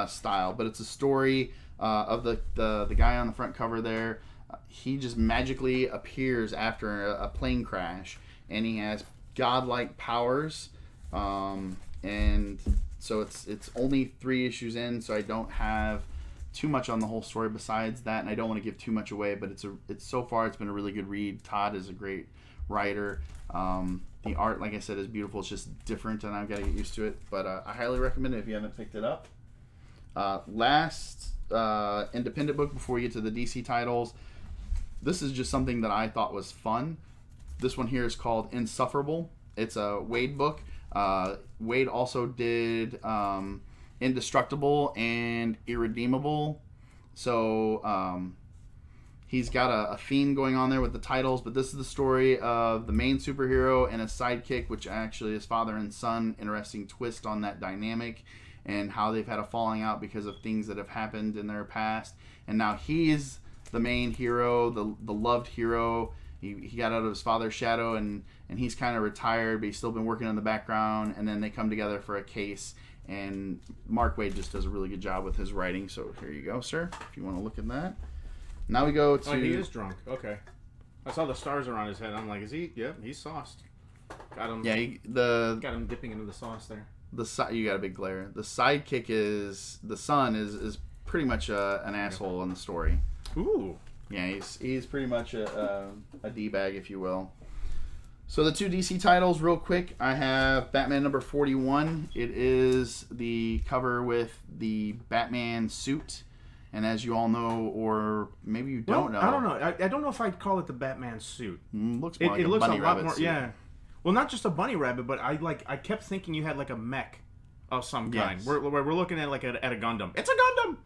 style. But it's a story of the guy on the front cover there. He just magically appears after a plane crash, and he has godlike powers. And so it's only 3 issues in, so I don't have too much on the whole story besides that, and I don't want to give too much away. But it's so far it's been a really good read. Todd is a great writer. The art, like I said, is beautiful. It's just different, and I've got to get used to it. But I highly recommend it if you haven't picked it up. Last independent book before we get to the DC titles. This is just something that I thought was fun. This one here is called Insufferable. It's a Wade book. Wade also did Indestructible and Irredeemable. So he's got a theme going on there with the titles, but this is the story of the main superhero and a sidekick, which actually is father and son. Interesting twist on that dynamic and how they've had a falling out because of things that have happened in their past. And now he's the main hero, the loved hero. He got out of his father's shadow, and he's kind of retired, but he's still been working in the background. And then they come together for a case, and Mark Waid just does a really good job with his writing. So here you go, sir, if you want to look at that. Now we go to... Oh, he is drunk. Okay. I saw the stars around his head. I'm like, is he? Yep, he's sauced. Got him. Yeah, got him dipping into the sauce there. You got a big glare. The sidekick is... The son is pretty much an asshole in the story. Ooh. Yeah, he's pretty much a D-bag, if you will. So the 2 DC titles, real quick. I have Batman number 41. It is the cover with the Batman suit. And as you all know, or maybe you don't know. I don't know. I don't know if I'd call it the Batman suit. Looks more like It a looks bunny a lot rabbit more. suit. Yeah. Well, not just a bunny rabbit, but I kept thinking you had like a mech of some kind. Yes. We're looking at at a Gundam. It's a Gundam,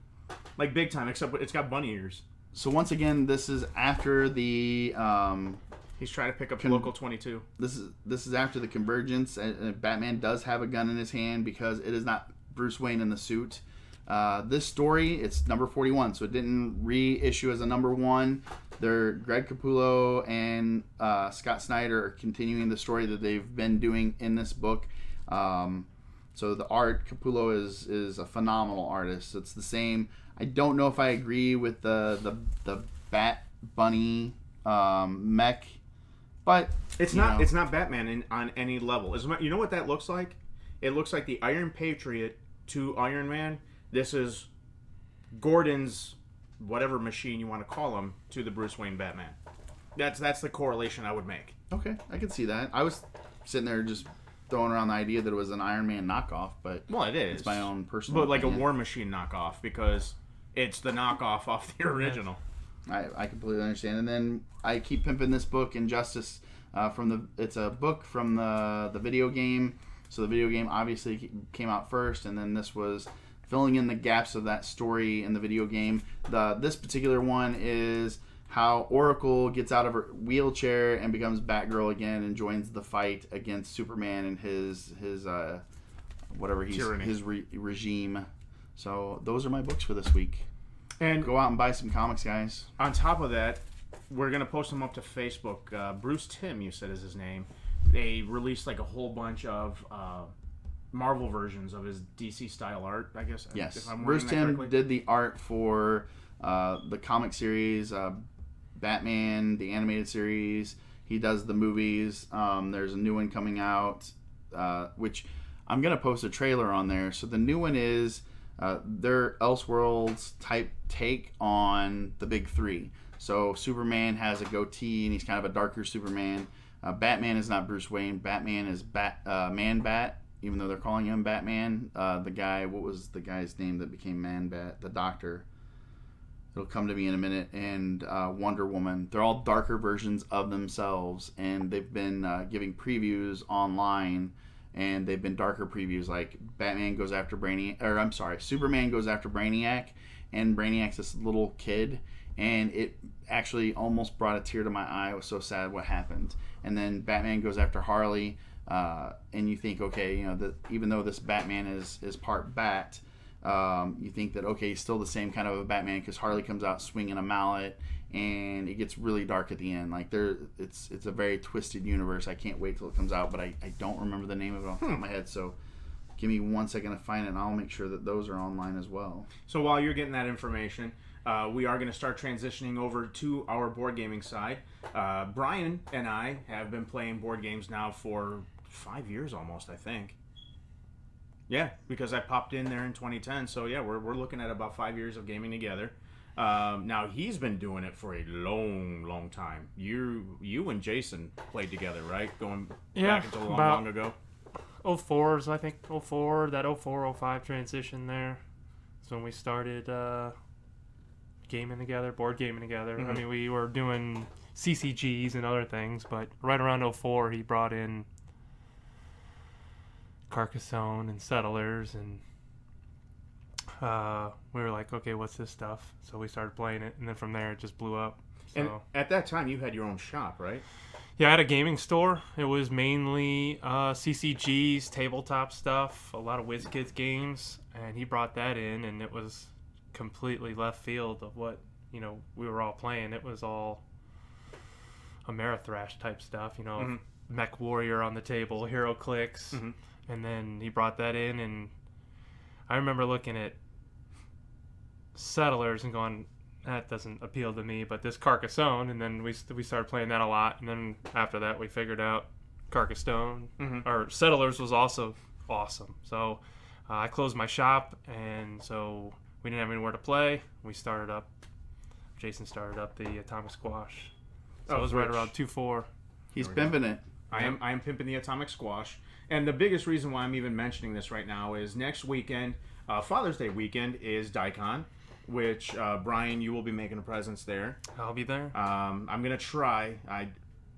like big time. Except it's got bunny ears. So once again, this is after the He's trying to pick up Local 22. this is after the convergence, and Batman does have a gun in his hand because it is not Bruce Wayne in the suit. This story, it's number 41, so it didn't reissue as a number 1. Greg Capullo and Scott Snyder are continuing the story that they've been doing in this book. So the art, Capullo is a phenomenal artist. It's the same. I don't know if I agree with the Bat Bunny mech, but it's not Batman on any level. You know what that looks like? It looks like the Iron Patriot to Iron Man. This is Gordon's whatever machine you want to call him to the Bruce Wayne Batman. That's the correlation I would make. Okay, I can see that. I was sitting there just throwing around the idea that it was an Iron Man knockoff, but well, it is. It's my own personal but like opinion. a War Machine knockoff because it's the knockoff off the original. I completely understand. And then I keep pimping this book, Injustice, it's a book from the video game. So the video game obviously came out first, and then this was filling in the gaps of that story in the video game. This particular one is how Oracle gets out of her wheelchair and becomes Batgirl again and joins the fight against Superman and his whatever Tyranny. his regime. So those are my books for this week. And Go out and buy some comics, guys. on top of that, we're going to post them up to Facebook. Bruce Timm, you said is his name. They released like a whole bunch of Marvel versions of his DC style art, I guess. Yes. If I'm Bruce wording that Timm correctly. did the art for the comic series, Batman, the animated series. He does the movies. There's a new one coming out, which I'm going to post a trailer on there. So the new one is their Elseworlds type take on the big three. So Superman has a goatee and he's kind of a darker Superman. Batman is not Bruce Wayne. Batman is Man-Bat, even though they're calling him Batman. The guy, what was the guy's name that became Man-Bat? The Doctor. It'll come to me in a minute. And Wonder Woman. They're all darker versions of themselves. And they've been giving previews online. And they've been darker previews. Like Batman goes after Superman goes after Brainiac. And Brainiac's this little kid. And it actually almost brought a tear to my eye. I was so sad what happened. And then Batman goes after Harley. And you think, okay, you know, that even though this Batman is part bat, you think that, okay, he's still the same kind of a Batman because Harley comes out swinging a mallet, and it gets really dark at the end. Like it's a very twisted universe. I can't wait till it comes out, but I don't remember the name of it off the top of my head. So give me 1 second to find it, and I'll make sure that those are online as well. So while you're getting that information, we are going to start transitioning over to our board gaming side. Brian and I have been playing board games now for 5 years almost, I think. Yeah, because I popped in there in 2010. So yeah, we're looking at about 5 years of gaming together. Now he's been doing it for a long time. You and Jason played together, right? Going back until long ago. 04s, I think 04, that 04-05 transition there. That's when we started gaming together, board gaming together. Mm-hmm. I mean, we were doing CCGs and other things, but right around 04, he brought in Carcassonne and Settlers, and we were like, okay, what's this stuff? So we started playing it, and then from there it just blew up. So. And at that time, you had your own shop, right? Yeah, I had a gaming store. It was mainly CCGs, tabletop stuff, a lot of WizKids games, and he brought that in, and it was completely left field of what, you know, we were all playing. It was all Amerithrash type stuff, you know, Mm-hmm. Mech Warrior on the table, Hero Clicks, Mm-hmm. and then he brought that in, and I remember looking at Settlers and going, that doesn't appeal to me, but this Carcassonne, and then we started playing that a lot, and then after that we figured out Carcassonne, or Settlers was also awesome. So I closed my shop, and so we didn't have anywhere to play. Jason started up the Atomic Squash. So it was right around 2-4. He's pimping it. I am pimping the Atomic Squash. And the biggest reason why I'm even mentioning this right now is next weekend, Father's Day weekend, is Daikon, which, Brian, you will be making a presence there. I'll be there. I'm going to try. I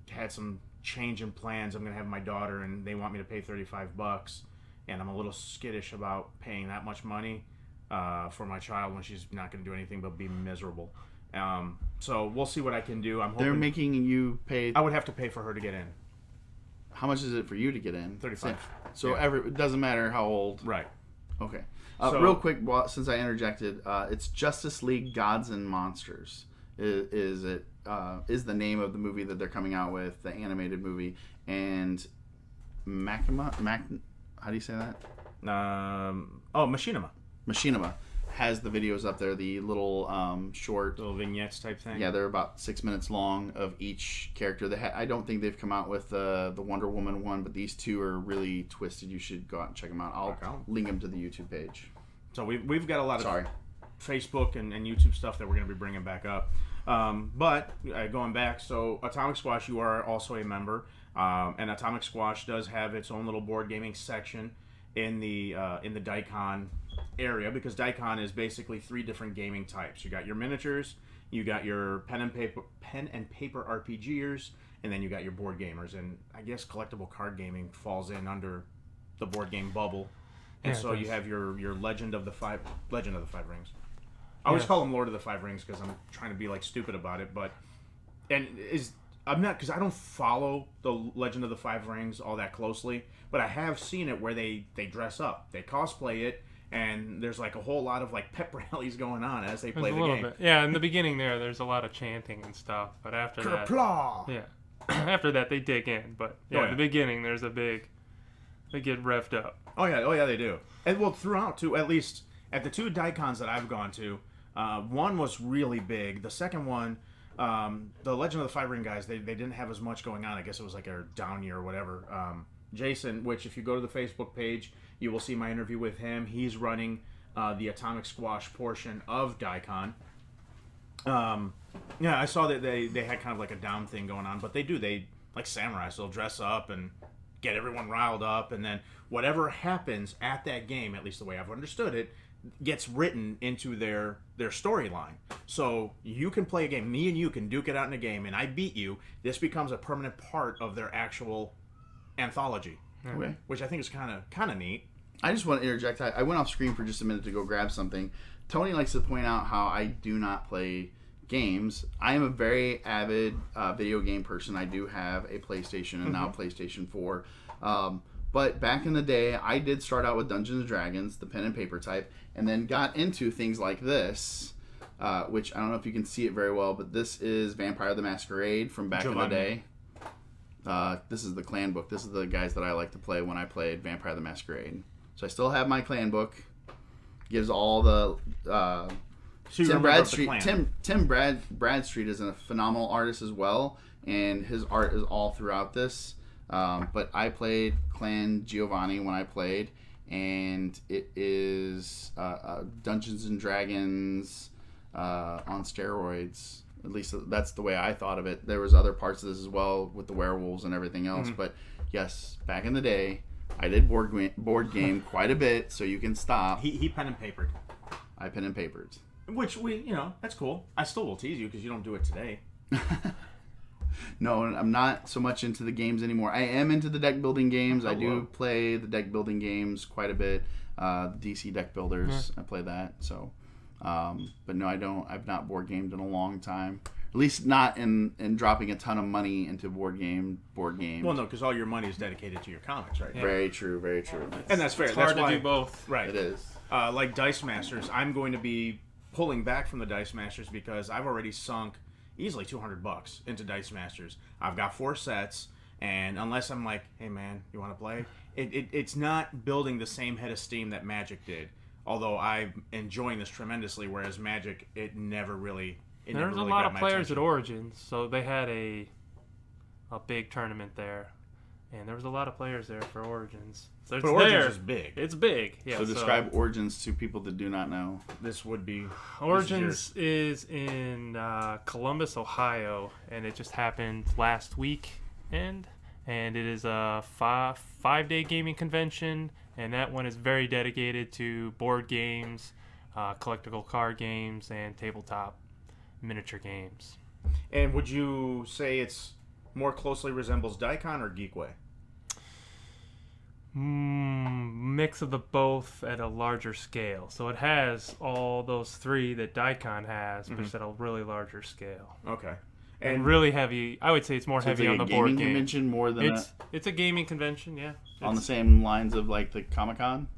had some change in plans. I'm going to have my daughter, and they want me to pay $35, and I'm a little skittish about paying that much money for my child when she's not going to do anything but be miserable. So we'll see what I can do. I'm hoping They're making you pay. I would have to pay for her to get in. How much is it for you to get in? 35. So Yeah. it doesn't matter how old. Right. Okay. So- Real quick, since I interjected, it's Justice League Gods and Monsters. Is the name of the movie that they're coming out with, the animated movie, and How do you say that? Machinima. Machinima has the videos up there, the little short. Little vignettes type thing. Yeah, they're about 6 minutes long of each character. I don't think they've come out with the Wonder Woman one, but these two are really twisted. You should go out and check them out. I'll link them to the YouTube page. So we've got a lot of Sorry. Facebook and YouTube stuff that we're going to be bringing back up. But going back, so Atomic Squash, you are also a member, and Atomic Squash does have its own little board gaming section in the Daikon area, because Daikon is basically 3 different gaming types. You got your miniatures, you got your pen and paper RPGers, and then you got your board gamers. And I guess collectible card gaming falls in under the board game bubble. And Yeah, so you have your Legend of the Five Rings. I always call them Lord of the Five Rings because I'm trying to be like stupid about it, but I'm not, because I don't follow the Legend of the Five Rings all that closely, but I have seen it where they dress up, they cosplay it, and there's like a whole lot of like pep rallies going on as they play the game. Bit. Yeah, in the beginning there's a lot of chanting and stuff, but after Kerplah! that, yeah, after that they dig in. But yeah, in the beginning there's a big, they get revved up. Oh yeah, they do. And well, throughout too, at least at the 2 Daikons that I've gone to, one was really big. The second one, the Legend of the Five Ring guys, they didn't have as much going on. I guess it was like a down year or whatever. Jason, which if you go to the Facebook page, you will see my interview with him. He's running the Atomic Squash portion of Daikon. Yeah, I saw that they had kind of like a down thing going on, but they like samurai, so they'll dress up and get everyone riled up, and then whatever happens at that game, at least the way I've understood it, gets written into their storyline. So you can play a game, me and you can duke it out in a game, and I beat you. This becomes a permanent part of their actual anthology, Okay. which I think is kind of neat. I just want to interject. I went off screen for just a minute to go grab something. Tony likes to point out how I do not play games. I am a very avid video game person. I do have a PlayStation and now PlayStation 4. But back in the day, I did start out with Dungeons & Dragons, the pen and paper type, and then got into things like this, which I don't know if you can see it very well, but this is Vampire the Masquerade from back in the day. This is the clan book. This is the guys that I like to play when I played Vampire the Masquerade. So I still have my clan book. Gives all the Tim Bradstreet. Tim Bradstreet is a phenomenal artist as well, and his art is all throughout this. But I played Clan Giovanni when I played, and it is Dungeons and Dragons on steroids. At least that's the way I thought of it. There was other parts of this as well with the werewolves and everything else. But yes, back in the day, I did board game quite a bit, so you can stop. He pen and papered. I pen and papered. Which that's cool. I still will tease you because you don't do it today. No, I'm not so much into the games anymore. I am into the deck building games. I do play the deck building games quite a bit. DC deck builders, I play that. So, but no, I don't. I've not board gamed in a long time. At least not in dropping a ton of money into board games. Well, no, because all your money is dedicated to your comics, right? Yeah. Very true. Very true. And that's fair. It's that's hard why, to do both. Right. It is. Like Dice Masters, I'm going to be pulling back from the Dice Masters because I've already sunk easily $200 into Dice Masters. I've got 4 sets, and unless I'm like, hey man, you want to play? It's not building the same head of steam that Magic did. Although I'm enjoying this tremendously, whereas Magic, it never really. There's a lot of players at Origins, so they had a big tournament there, and there was a lot of players there for Origins. So but Origins is big. It's big. Yeah. So describe Origins to people that do not know. This would be Origins is in Columbus, Ohio, and it just happened last weekend. And it is a 5-day gaming convention, and that one is very dedicated to board games, collectible card games, and tabletop miniature games. And would you say it's more closely resembles Daikon or Geekway? Mix of the both at a larger scale. So it has all those 3 that Daikon has, but just at a really larger scale. Okay. And really heavy. I would say it's more heavy on the board game. Convention more than it's a gaming convention, yeah. On the same lines of like the Comic-Con?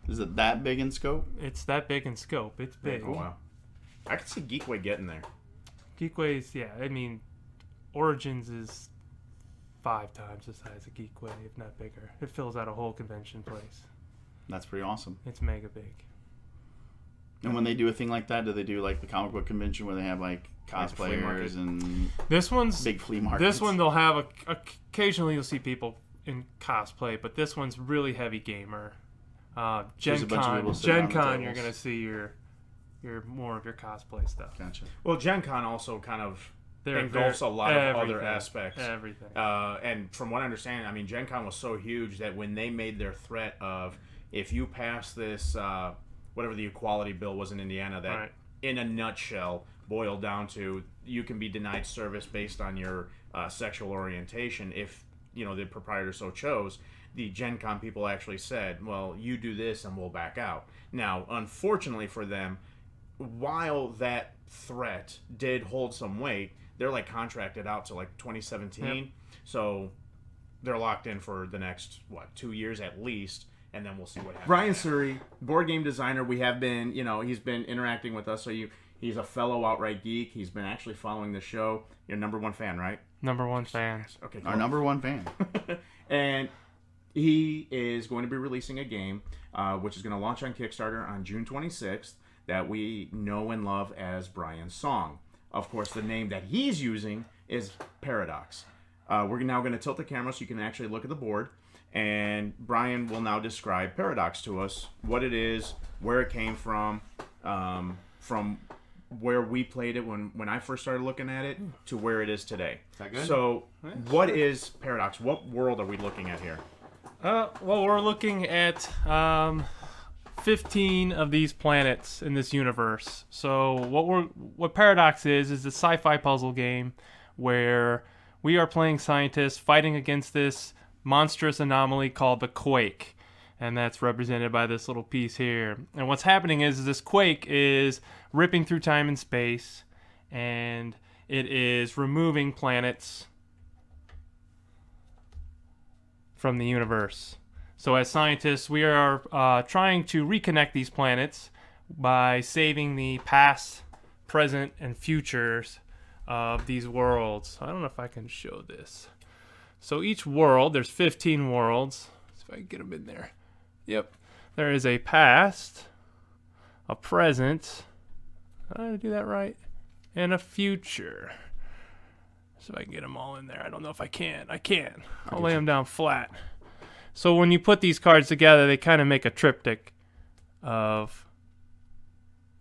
Is it that big in scope? It's that big in scope. It's big. Oh, wow. I could see Geekway getting there. Geekway's, yeah. I mean, Origins is 5 times the size of Geekway, if not bigger. It fills out a whole convention place. That's pretty awesome. It's mega big. And when they do a thing like that, do they do like the comic book convention where they have like cosplayers and this one's big flea market? This one they'll have occasionally you'll see people in cosplay, but this one's really heavy gamer. Gen Con, you're gonna see your more of your cosplay stuff. Gotcha. Well, Gen Con also kind of engulfs a lot of other aspects. Everything. And from what I understand, I mean, Gen Con was so huge that when they made their threat of if you pass this, whatever the equality bill was in Indiana, that in a nutshell boiled down to you can be denied service based on your sexual orientation if the proprietor so chose. The Gen Con people actually said, well, you do this and we'll back out. Now, unfortunately for them, while that threat did hold some weight, they're like contracted out to like 2017. Yep. So they're locked in for the next 2 years at least, and then we'll see what happens. Brian Suhre, board game designer. We have been, he's been interacting with us. So he's a fellow outright geek. He's been actually following the show. You're number one fan, right? Number one fan. Okay, cool. Our number one fan. And he is going to be releasing a game, which is going to launch on Kickstarter on June 26th, that we know and love as Brian's Song. Of course, the name that he's using is Paradox. We're now going to tilt the camera so you can actually look at the board, and Brian will now describe Paradox to us, what it is, where it came from where we played it when I first started looking at it to where it is today. Is that good? So, what is Paradox? What world are we looking at here? Well, we're looking at 15 of these planets in this universe. So what Paradox is a sci-fi puzzle game where we are playing scientists fighting against this monstrous anomaly called the Quake. And that's represented by this little piece here. And what's happening is this quake is ripping through time and space, and it is removing planets from the universe. So as scientists, we are trying to reconnect these planets by saving the past, present, and futures of these worlds. I don't know if I can show this. So each world, there's 15 worlds. Let's see if I can get them in there. Yep. There is a past, a present, did I do that right? And a future. So if I can get them all in there. I don't know if I can. I can. I'll lay them down flat. So when you put these cards together, they kind of make a triptych with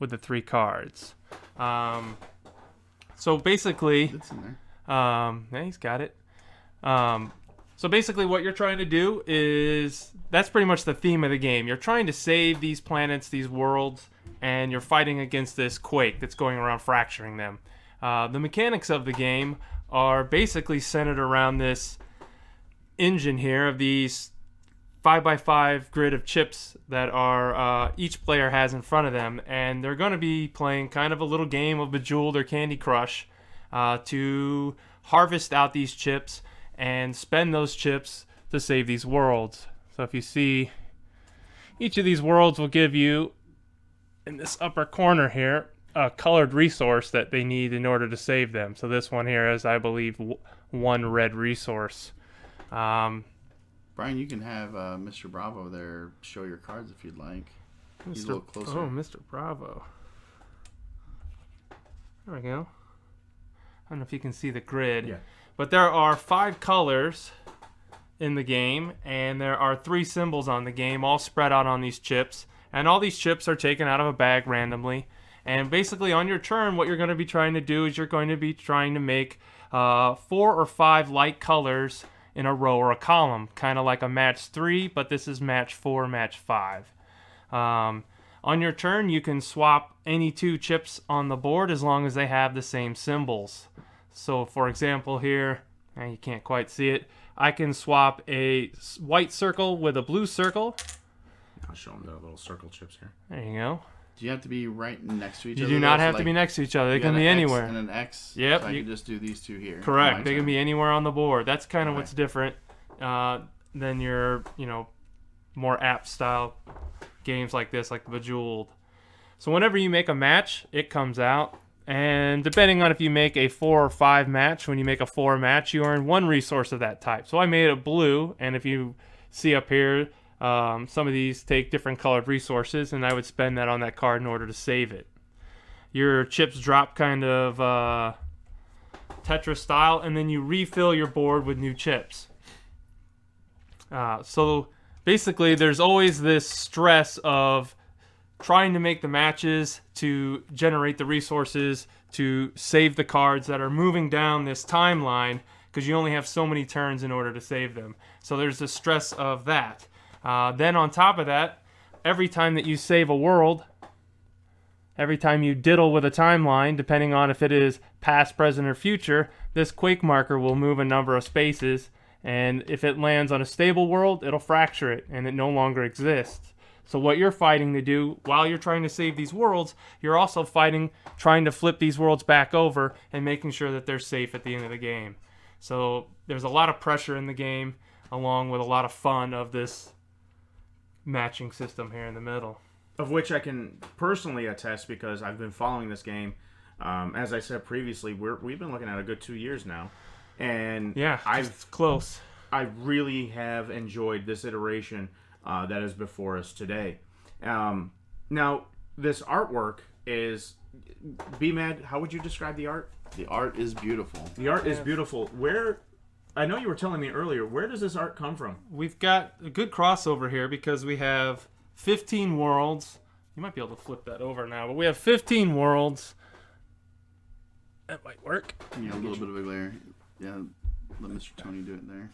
the 3 cards. So basically, It's in there. yeah, he's got it. So basically what you're trying to do is, that's pretty much the theme of the game. You're trying to save these planets, these worlds, and you're fighting against this quake that's going around fracturing them. The mechanics of the game are basically centered around this engine here of these 5x5 grid of chips that are each player has in front of them, and they're going to be playing kind of a little game of Bejeweled or Candy Crush to harvest out these chips and spend those chips to save these worlds. So if you see, each of these worlds will give you, in this upper corner here, a colored resource that they need in order to save them. So this one here is, I believe, one red resource. Brian, you can have Mr. Bravo there show your cards if you'd like. He's a little closer. Oh, Mr. Bravo. There we go. I don't know if you can see the grid. Yeah. But there are 5 colors in the game, and there are 3 symbols on the game, all spread out on these chips. And all these chips are taken out of a bag randomly. And basically on your turn, what you're going to be trying to do is you're going to be trying to make 4 or 5 light colors in a row or a column, kind of like a match 3, but this is match 4, match 5. On your turn, you can swap any 2 chips on the board as long as they have the same symbols. So for example here, you can't quite see it, I can swap a white circle with a blue circle. I'll show them the little circle chips here. There you go. Do you have to be right next to each You other? do not have to be next to each other. They You can got be an X anywhere. and an X. Yep, So I can just do these 2 here. Correct. They can be anywhere on the board. That's kind of Okay. what's different than your, more app style games like this, like the Bejeweled. So whenever you make a match, it comes out. And depending on if you make a 4 or 5 match, when you make a 4 match, you earn 1 resource of that type. So I made it blue, and if you see up here, some of these take different colored resources, and I would spend that on that card in order to save it. Your chips drop kind of Tetris style, and then you refill your board with new chips. So basically, there's always this stress of trying to make the matches to generate the resources to save the cards that are moving down this timeline, because you only have so many turns in order to save them. So there's the stress of that. Then on top of that, every time that you save a world, every time you diddle with a timeline, depending on if it is past, present, or future, this quake marker will move a number of spaces, and if it lands on a stable world, it'll fracture it, and it no longer exists. So what you're fighting to do while you're trying to save these worlds, you're also fighting, trying to flip these worlds back over and making sure that they're safe at the end of the game. So there's a lot of pressure in the game, along with a lot of fun of this matching system here in the middle. Of which I can personally attest because I've been following this game. As I said previously, we've been looking at a good 2 years now. And Yeah, it's close. I really have enjoyed this iteration that is before us today. Now, this artwork is... B-Mad, how would you describe the art? The art is beautiful. The art is beautiful. Where... I know you were telling me earlier, where does this art come from? We've got a good crossover here because we have 15 worlds. You might be able to flip that over now, but we have 15 worlds. That might work. Yeah, a little bit of a glare. Yeah, let Mr. Tony do it there.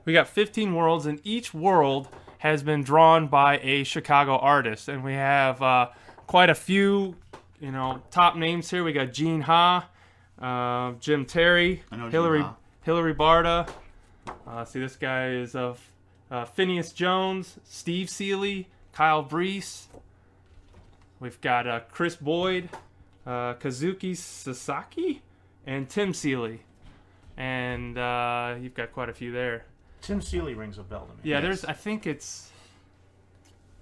We got 15 worlds, and each world has been drawn by a Chicago artist. And we have quite a few, top names here. We got Gene Ha, Jim Terry, Hillary Barda. See, this guy is of Phineas Jones, Steve Seeley, Kyle Brees. We've got Chris Boyd, Kazuki Sasaki, and Tim Seeley. And you've got quite a few there. Tim Seeley rings a bell to me. Yeah, there's, I think it's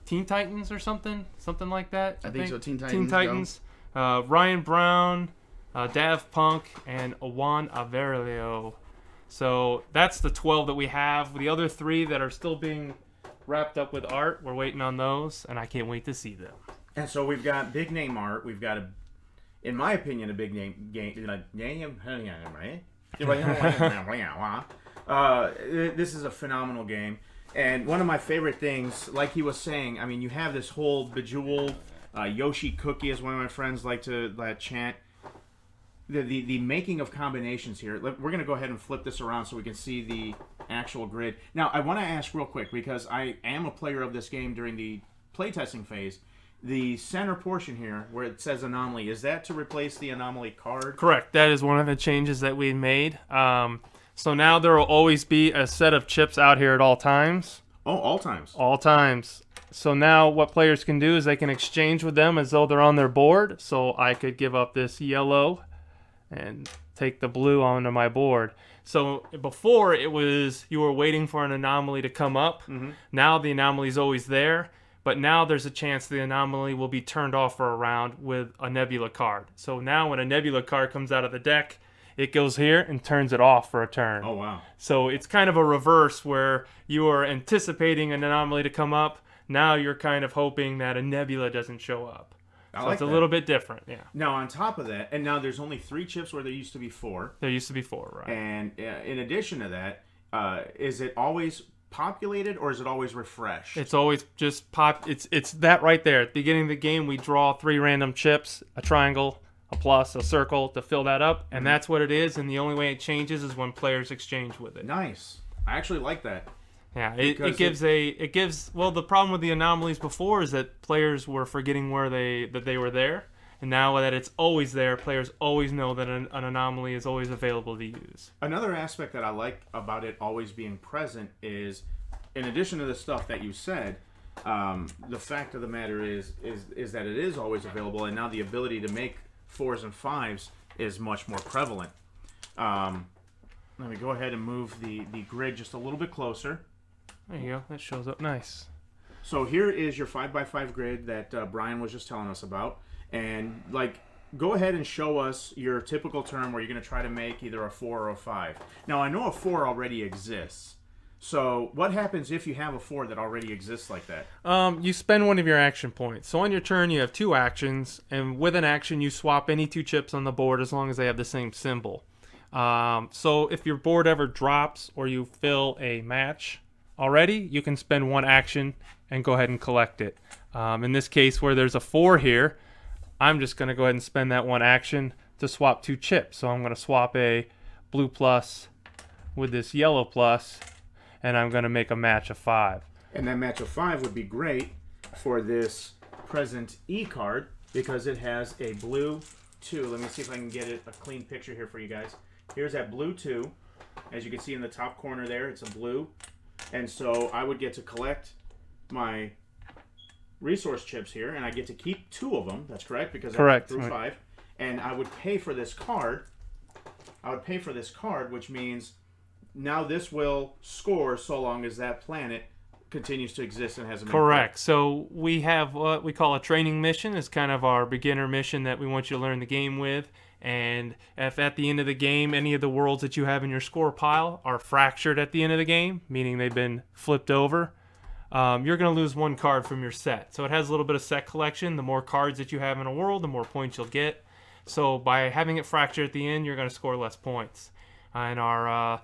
Teen Titans or something like that. I think so, Teen Titans. Ryan Brown, Dav Punk, and Juan Averillo. So that's the 12 that we have. The other 3 that are still being wrapped up with art, we're waiting on those, and I can't wait to see them. And so we've got big name art. We've got, in my opinion, a big name game. Right? This is a phenomenal game. And one of my favorite things, like he was saying, I mean, you have this whole Bejeweled, Yoshi Cookie, as one of my friends like to chant. The making of combinations here. We're going to go ahead and flip this around so we can see the actual grid. Now, I want to ask real quick, because I am a player of this game during the playtesting phase. The center portion here, where it says Anomaly, is that to replace the Anomaly card? Correct. That is one of the changes that we made. So now there will always be a set of chips out here at all times. Oh, all times. All times. So now what players can do is they can exchange with them as though they're on their board. So I could give up this yellow and take the blue onto my board. So before it was you were waiting for an anomaly to come up. Mm-hmm. Now the anomaly is always there. But now there's a chance the anomaly will be turned off for a round with a Nebula card. So now when a Nebula card comes out of the deck, it goes here and turns it off for a turn. Oh, wow. So it's kind of a reverse where you are anticipating an anomaly to come up. Now you're kind of hoping that a Nebula doesn't show up. So it's a little bit different, yeah. Now, on top of that, and now there's only 3 chips where there used to be 4. There used to be 4, right. And in addition to that, is it always populated or is it always refreshed? It's always just it's that right there. At the beginning of the game, we draw 3 random chips, a triangle, a plus, a circle to fill that up, and that's what it is. And the only way it changes is when players exchange with it. Nice. I actually like that. Yeah, it gives. Well, the problem with the anomalies before is that players were forgetting that they were there, and now that it's always there, players always know that an anomaly is always available to use. Another aspect that I like about it always being present is, in addition to the stuff that you said, the fact of the matter is that it is always available, and now the ability to make 4s and 5s is much more prevalent. Let me go ahead and move the grid just a little bit closer. There you go. That shows up nice. So here is your 5x5 grid that Brian was just telling us about. And, go ahead and show us your typical turn where you're going to try to make either a 4 or a 5. Now, I know a 4 already exists. So what happens if you have a 4 that already exists like that? You spend one of your action points. So on your turn, you have 2 actions. And with an action, you swap any 2 chips on the board as long as they have the same symbol. So if your board ever drops or you fill a match already, you can spend 1 action and go ahead and collect it. In this case, where there's a 4 here, I'm just going to go ahead and spend that 1 action to swap 2 chips. So I'm going to swap a blue plus with this yellow plus, and I'm going to make a match of 5. And that match of 5 would be great for this present E card because it has a blue 2. Let me see if I can get a clean picture here for you guys. Here's that blue 2. As you can see in the top corner there, it's a blue. And so I would get to collect my resource chips here, and I get to keep 2 of them. That's correct, because Correct. I through 5. And I would pay for this card. Which means now this will score so long as that planet continues to exist and hasn't been Correct. So we have what we call a training mission. It's kind of our beginner mission that we want you to learn the game with. And if at the end of the game, any of the worlds that you have in your score pile are fractured at the end of the game, meaning they've been flipped over, you're going to lose 1 card from your set. So it has a little bit of set collection. The more cards that you have in a world, the more points you'll get. So by having it fractured at the end, you're going to score less points. In our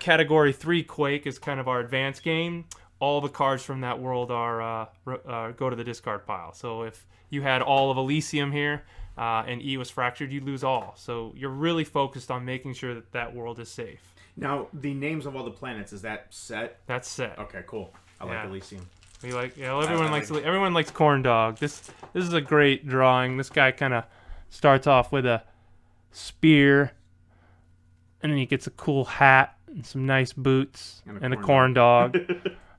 category 3 Quake is kind of our advanced game. All the cards from that world are go to the discard pile. So if you had all of Elysium here and E was fractured, you lose all. So you're really focused on making sure that that world is safe. Now, the names of all the planets, is that set? That's set. Okay, cool. I like Elysium. We like everyone likes Corn Dog. This is a great drawing. This guy kind of starts off with a spear, and then he gets a cool hat and some nice boots and a corn dog.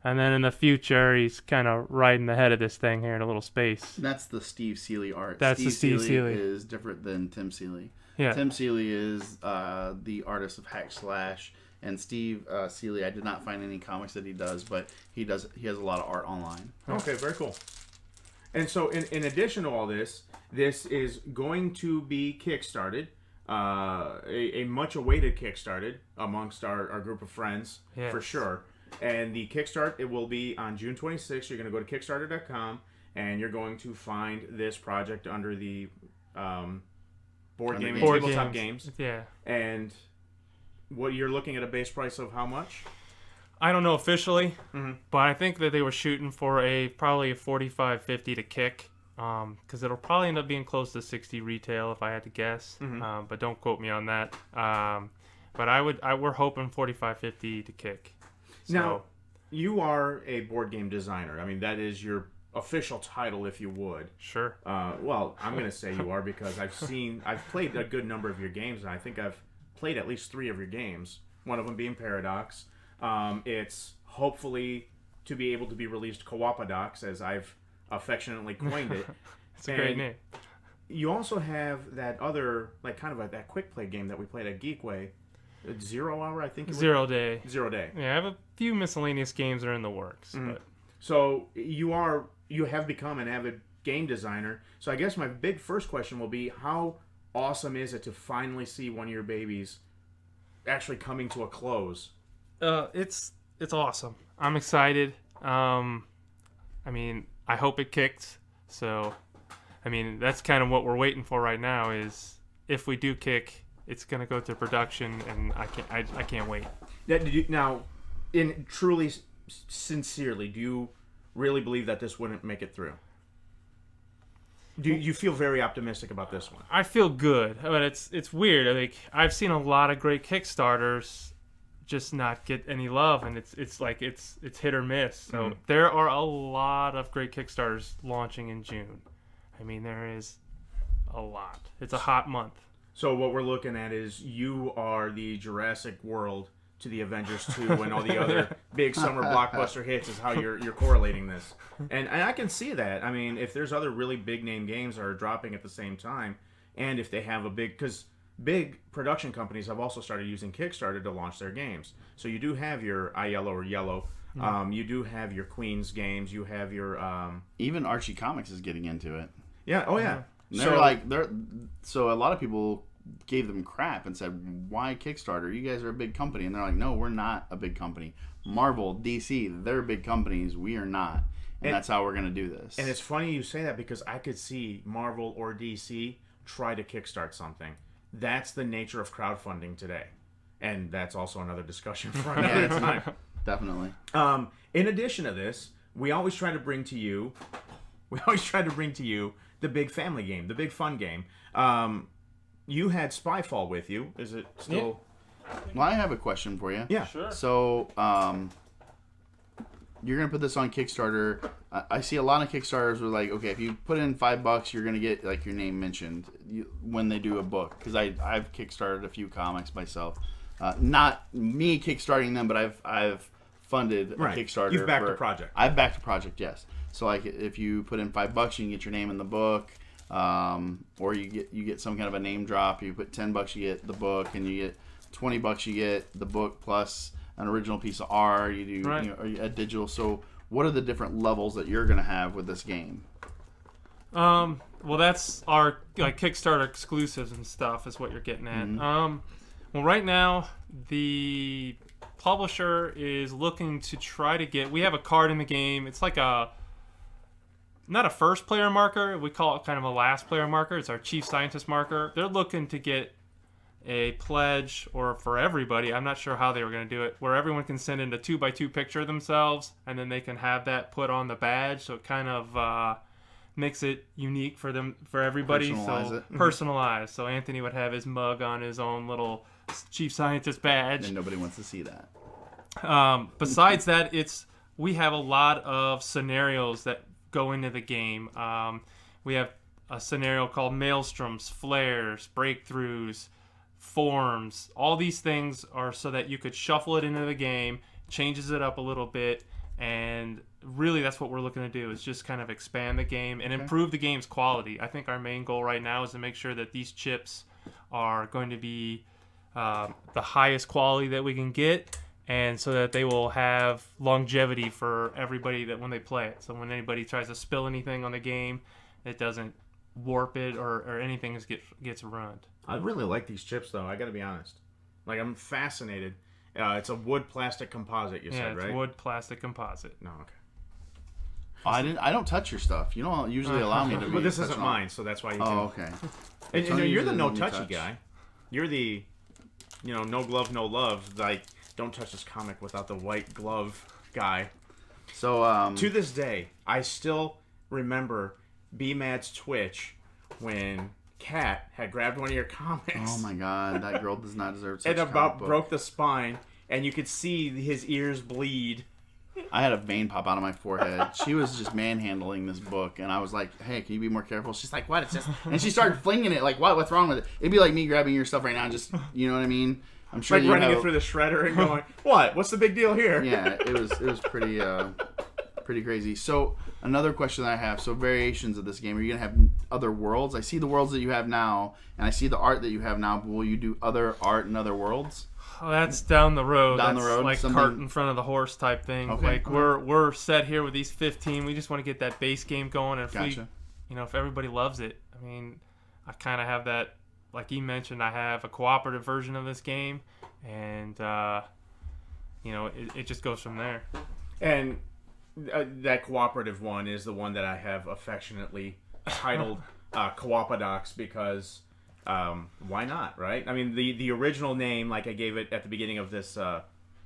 And then in the future, he's kind of riding the head of this thing here in a little space. That's the Steve Seeley art. That's the Steve Seeley. Is different than Tim Seeley. Yeah. Tim Seeley is the artist of Hack Slash, and Steve Seeley, I did not find any comics that he does, but he has a lot of art online. Okay, very cool. And so in addition to all this is going to be Kickstarted, a much awaited Kickstarted amongst our group of friends, for sure. And the Kickstart, it will be on June 26th. You're going to go to Kickstarter.com, and you're going to find this project under the board game and tabletop games. Yeah. And what you're looking at a base price of how much? I don't know officially, but I think that they were shooting for probably a $45.50 to kick, because it'll probably end up being close to $60 retail if I had to guess. But don't quote me on that. But we're hoping $45.50 to kick. So, now, you are a board game designer. I mean, that is your official title, if you would. Sure. Well, I'm going to say you are because I've played a good number of your games, and I think I've played at least 3 of your games. One of them being Paradox. It's hopefully to be able to be released Co-Opodox, as I've affectionately coined it. It's a great name. You also have that other, like, kind of that quick play game that we played at Geekway. 0 Hour, I think. 0 Day. 0 Day. Yeah, I have a few miscellaneous games that are in the works. But. So you have become an avid game designer. So I guess my big first question will be, how awesome is it to finally see one of your babies actually coming to a close? It's awesome. I'm excited. I mean, I hope it kicked. So, I mean, that's kind of what we're waiting for right now. Is if we do kick, it's gonna go to production, and I can't wait. Now, truly, sincerely, do you really believe that this wouldn't make it through? Do you feel very optimistic about this one? I feel good, but it's weird. Like, I've seen a lot of great Kickstarters just not get any love, and it's hit or miss. So there are a lot of great Kickstarters launching in June. I mean, there is a lot. It's a hot month. So what we're looking at is you are the Jurassic World to the Avengers 2 and all the other big summer blockbuster hits is how you're correlating this. And I can see that. I mean, if there's other really big name games that are dropping at the same time, and if they have because big production companies have also started using Kickstarter to launch their games. So you do have your iYellow or Yellow. You do have your Queen's games. You have your... Even Archie Comics is getting into it. Yeah. Oh, yeah. So a lot of people gave them crap and said, why Kickstarter? You guys are a big company. And they're like, no, we're not a big company. Marvel, DC, they're big companies. We are not. And that's how we're going to do this. And it's funny you say that because I could see Marvel or DC try to kickstart something. That's the nature of crowdfunding today. And that's also another discussion for another time. Definitely. In addition to this, we always try to bring to you the big family game, the big fun game. You had Spyfall with you. Is it still... Yeah. Well, I have a question for you. Yeah. Sure. So, you're going to put this on Kickstarter. I see a lot of Kickstarters where, like, okay, if you put in $5, you're going to get, like, your name mentioned when they do a book. Because I've Kickstarted a few comics myself. Not me kickstarting them, but I've funded a Right. Kickstarter. You've backed a project. I've backed a project, yes. So like if you put in $5, you can get your name in the book, or you get some kind of a name drop. You put $10, you get the book, and you get $20, you get the book plus an original piece of art. You do a digital. So what are the different levels that you're gonna have with this game? Well, that's our like Kickstarter exclusives and stuff is what you're getting at. Well, right now the publisher is looking to try to get. We have a card in the game. It's like not a first player marker. We call it kind of a last player marker. It's our chief scientist marker. They're looking to get a pledge, or for everybody, I'm not sure how they were going to do it, where everyone can send in a 2x2 picture of themselves, and then they can have that put on the badge. So it kind of makes it unique for them, for everybody. Personalized. So Anthony would have his mug on his own little chief scientist badge, And nobody wants to see that. Besides that, we have a lot of scenarios that go into the game. We have a scenario called maelstroms, flares, breakthroughs, forms. All these things are so that you could shuffle it into the game, changes it up a little bit, and really that's what we're looking to do, is just kind of expand the game and improve the game's quality. I think our main goal right now is to make sure that these chips are going to be the highest quality that we can get, and so that they will have longevity for everybody that when they play it. So when anybody tries to spill anything on the game, it doesn't warp it or anything gets ruined. I really like these chips, though. I got to be honest. Like, I'm fascinated. It's a wood plastic composite. You said, right? Yeah, it's wood plastic composite. No, okay. Oh, I don't touch your stuff. You don't usually allow me to. But this isn't mine, so that's why you can. Oh, okay. And Tony you're the usually no let me touchy touch. guy. You're the, no glove, no love. Like, don't touch this comic without the white glove guy. So To this day, I still remember B-Mad's twitch when Kat had grabbed one of your comics. oh my God, that girl does not deserve such and a about comic book. broke the spine, and you could see his ears bleed. I had a vein pop out of my forehead. She was just manhandling this book, and I was like, "Hey, can you be more careful?" She's like, "What? It's just," and she started flinging it. Like, what? What's wrong with it? It'd be like me grabbing your stuff right now, and just, you know what I mean? I'm sure Like you running have, it through the shredder and going, "What? What's the big deal here?" Yeah, it was pretty crazy. So another question that I have: so variations of this game, are you gonna have other worlds? I see the worlds that you have now, and I see the art that you have now. But will you do other art in other worlds? Oh, that's down the road. Down That's the road, like something- cart in front of the horse type thing. Okay, Like okay. we're set here with these 15. We just want to get that base game going, and if Gotcha. if everybody loves it, I mean, I kind of have that. Like you mentioned, I have a cooperative version of this game, and it just goes from there. And that cooperative one is the one that I have affectionately titled Cooperadox because why not, right? I mean, the original name, like I gave it at the beginning of this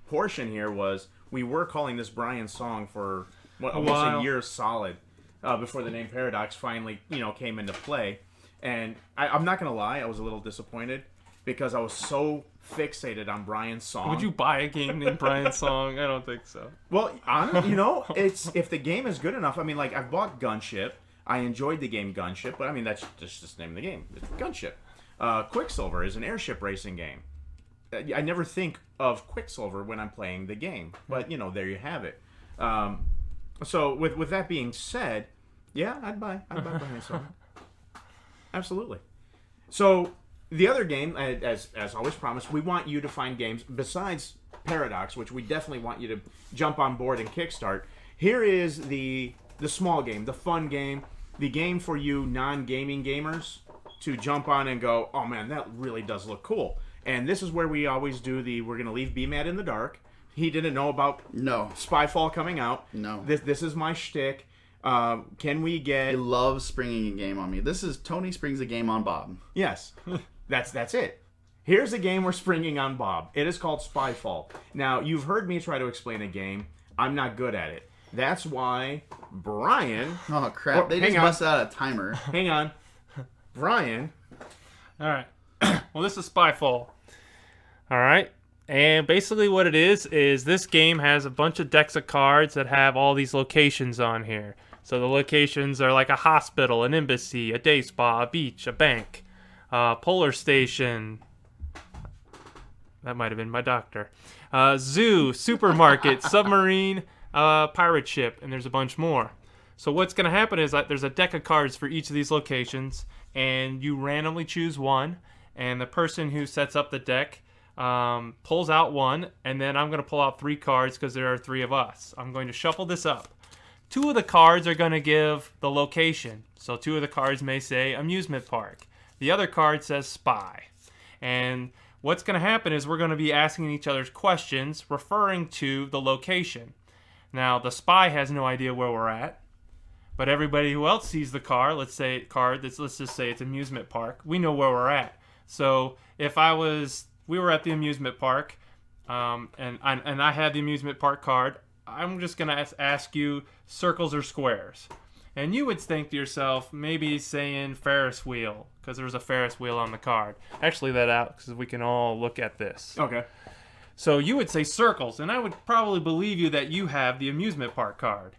portion here, was we were calling this Brian Song for almost while. a year solid before the name Paradox finally, came into play. And I'm not going to lie, I was a little disappointed because I was so fixated on Brian's Song. Would you buy a game named Brian Song? I don't think so. Well, honestly, it's if the game is good enough. I mean, like I've bought Gunship. I enjoyed the game Gunship, but I mean that's just the name of the game. It's Gunship. Quicksilver is an airship racing game. I never think of Quicksilver when I'm playing the game, but there you have it. So with that being said, yeah, I'd buy Brian Song. Absolutely. So the other game, as always promised, we want you to find games besides Paradox, which we definitely want you to jump on board and kickstart. Here is the small game, the fun game, the game for you non-gaming gamers to jump on and go, oh man, that really does look cool. And this is where we always do we're going to leave B-Mad in the dark. He didn't know about Spyfall coming out. No. This is my shtick. Can we get... He loves springing a game on me. This is Tony springs a game on Bob. Yes, that's it. Here's a game we're springing on Bob. It is called Spyfall. Now, you've heard me try to explain a game. I'm not good at it. That's why Brian... Oh, crap. They just busted out a timer. Hang on. Brian... All right. Well, this is Spyfall. All right. And basically what it is this game has a bunch of decks of cards that have all these locations on here. So the locations are like a hospital, an embassy, a day spa, a beach, a bank, a polar station. That might have been my doctor. Zoo, supermarket, submarine, pirate ship, and there's a bunch more. So what's going to happen is that there's a deck of cards for each of these locations, and you randomly choose one, and the person who sets up the deck pulls out one, and then I'm going to pull out 3 cards because there are 3 of us. I'm going to shuffle this up. 2 of the cards are going to give the location. So 2 of the cards may say amusement park. The other card says spy. And what's going to happen is we're going to be asking each other's questions referring to the location. Now, the spy has no idea where we're at, but everybody who else sees the card, let's just say it's amusement park, we know where we're at. So if we were at the amusement park, and I had the amusement park card, I'm just going to ask you circles or squares. And you would think to yourself, maybe saying Ferris wheel, because there's a Ferris wheel on the card. Actually, that out, because we can all look at this. Okay. So you would say circles, and I would probably believe you that you have the amusement park card.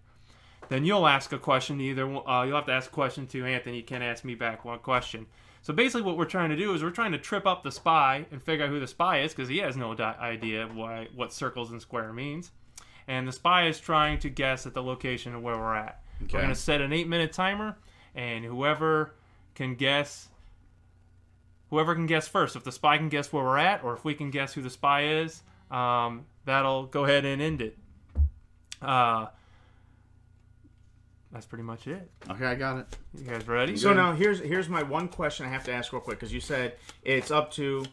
Then you'll ask a question to you'll have to ask a question to Anthony. You can't ask me back one question. So basically what we're trying to do is we're trying to trip up the spy and figure out who the spy is, because he has no idea what circles and square means. And the spy is trying to guess at the location of where we're at. Okay. We're going to set an 8-minute timer, and whoever can guess first. If the spy can guess where we're at, or if we can guess who the spy is, that'll go ahead and end it. That's pretty much it. Okay, I got it. You guys ready? So now here's my one question I have to ask real quick, because you said it's up to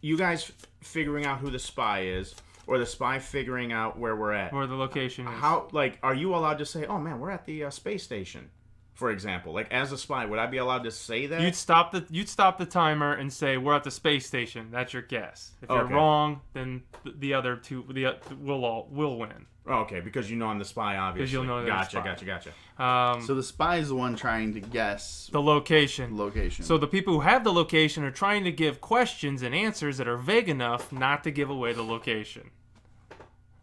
you guys figuring out who the spy is, or the spy figuring out where we're at. Where the location is. How, are you allowed to say, oh man, we're at the space station, for example? Like, as a spy, would I be allowed to say that? You'd stop the timer and say, we're at the space station. That's your guess. If you're wrong, then the other two will win. Oh, okay, because you know I'm the spy, obviously. Because you'll know that. Gotcha. So the spy is the one trying to guess the location. So the people who have the location are trying to give questions and answers that are vague enough not to give away the location.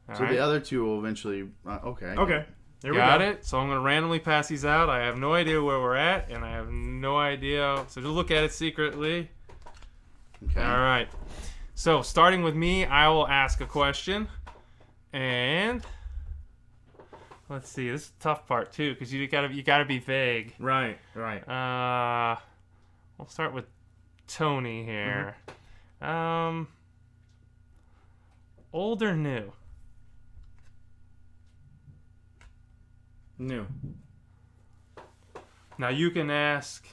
All right? The other two will eventually... okay. There we Got go. it? So I'm going to randomly pass these out. I have no idea where we're at, and I have no idea... So just look at it secretly. Okay. All right. So starting with me, I will ask a question. And... let's see. This is the tough part, too, because you gotta be vague. Right. We'll start with Tony here. Mm-hmm. Old or new? New. Now you can ask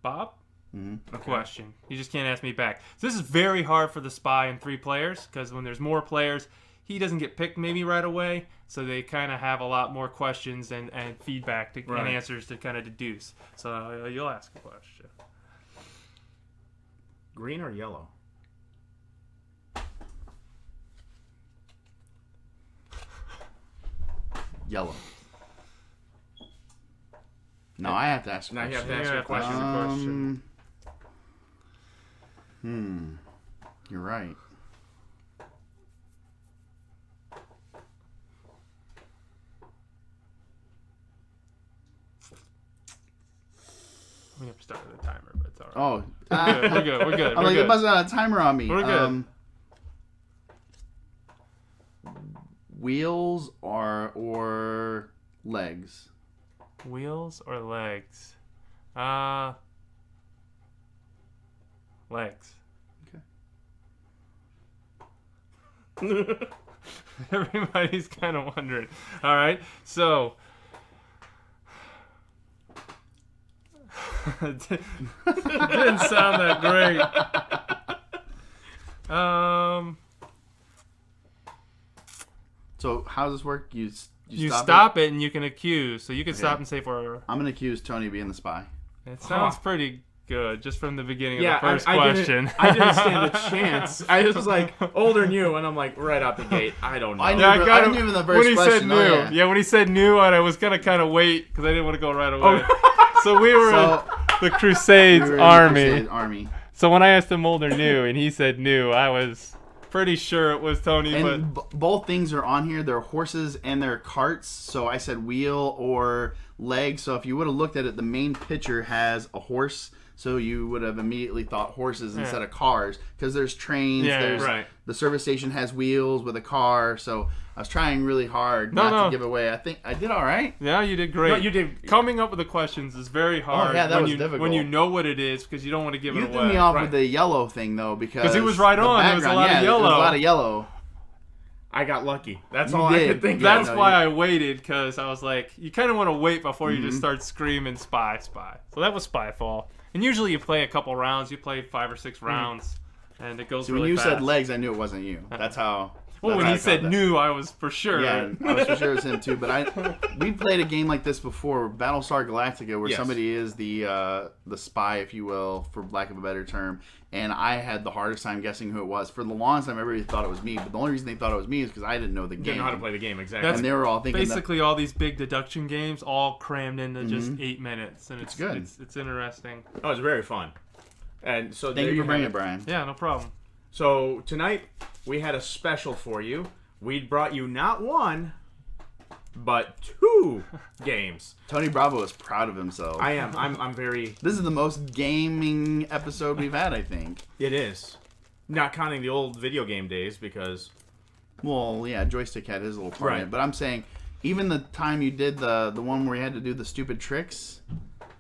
Bob Mm-hmm. a question. You just can't ask me back. So this is very hard for the spy and 3 players, because when there's more players, he doesn't get picked maybe right away. So they kind of have a lot more questions and feedback and answers to kind of deduce. So you'll ask a question. Green or yellow? Yellow. No, I have to ask a Now question. you have to ask your question. You're right. We have to start with a timer, but it's all right. Oh. We're good. We're good. I'm like, it must not have a timer on me. We're good. Wheels or legs? Wheels or legs? Legs. Okay. Everybody's kind of wondering. All right, so it didn't sound that great. So how does this work? You stop it and you can accuse. So you can stop and say for. I'm gonna accuse Tony of being the spy. It sounds pretty good just from the beginning of the first I question. I didn't stand a chance. I was like, older than you, and I'm like, right out the gate. I don't know. I knew even the first when he question. said new. When he said new, I was gonna kind of wait because I didn't want to go right away. So we were in the Crusades army. So when I asked him old or new, and he said new, I was pretty sure it was Tony. And both things are on here. They're horses and they're carts. So I said wheel or leg. So if you would have looked at it, the main picture has a horse. so you would have immediately thought horses instead of cars, because there's trains. There's the service station has wheels with a car. So I was trying really hard not to give away. I think I did all right. Yeah, you did great. No, you did. Coming up with the questions is very hard. Oh, yeah, that was difficult. When you know what it is, because you don't want to give it away. You threw me off with the yellow thing, though, because he was right on. There was a lot of yellow. There was a lot of yellow. I got lucky. That's all I could think of. That's why I waited, because I was like, you kind of want to wait before you just start screaming spy, spy. So that was Spyfall. And usually you play a couple rounds. You play 5 or 6 rounds, and it goes really fast. When you said legs, I knew it wasn't you. That's how... Well, when he said new, I was for sure. Yeah, I was for sure it was him too. But we played a game like this before, Battlestar Galactica, where somebody is the spy, if you will, for lack of a better term. And I had the hardest time guessing who it was. For the longest time, everybody thought it was me. But the only reason they thought it was me is because I didn't know the game. Didn't know how to play the game, exactly. That's and they were all thinking basically all these big deduction games, all crammed into just 8 minutes, and it's good. It's interesting. Oh, it's very fun. And so thank you for bringing it, Brian. Yeah, no problem. So tonight we had a special for you. We brought you not 1, but 2 games. Tony Bravo is proud of himself. I am. I'm very... This is the most gaming episode we've had, I think. It is. Not counting the old video game days, because... Well, yeah, Joystick had his little part in it. But I'm saying, even the time you did the one where you had to do the stupid tricks...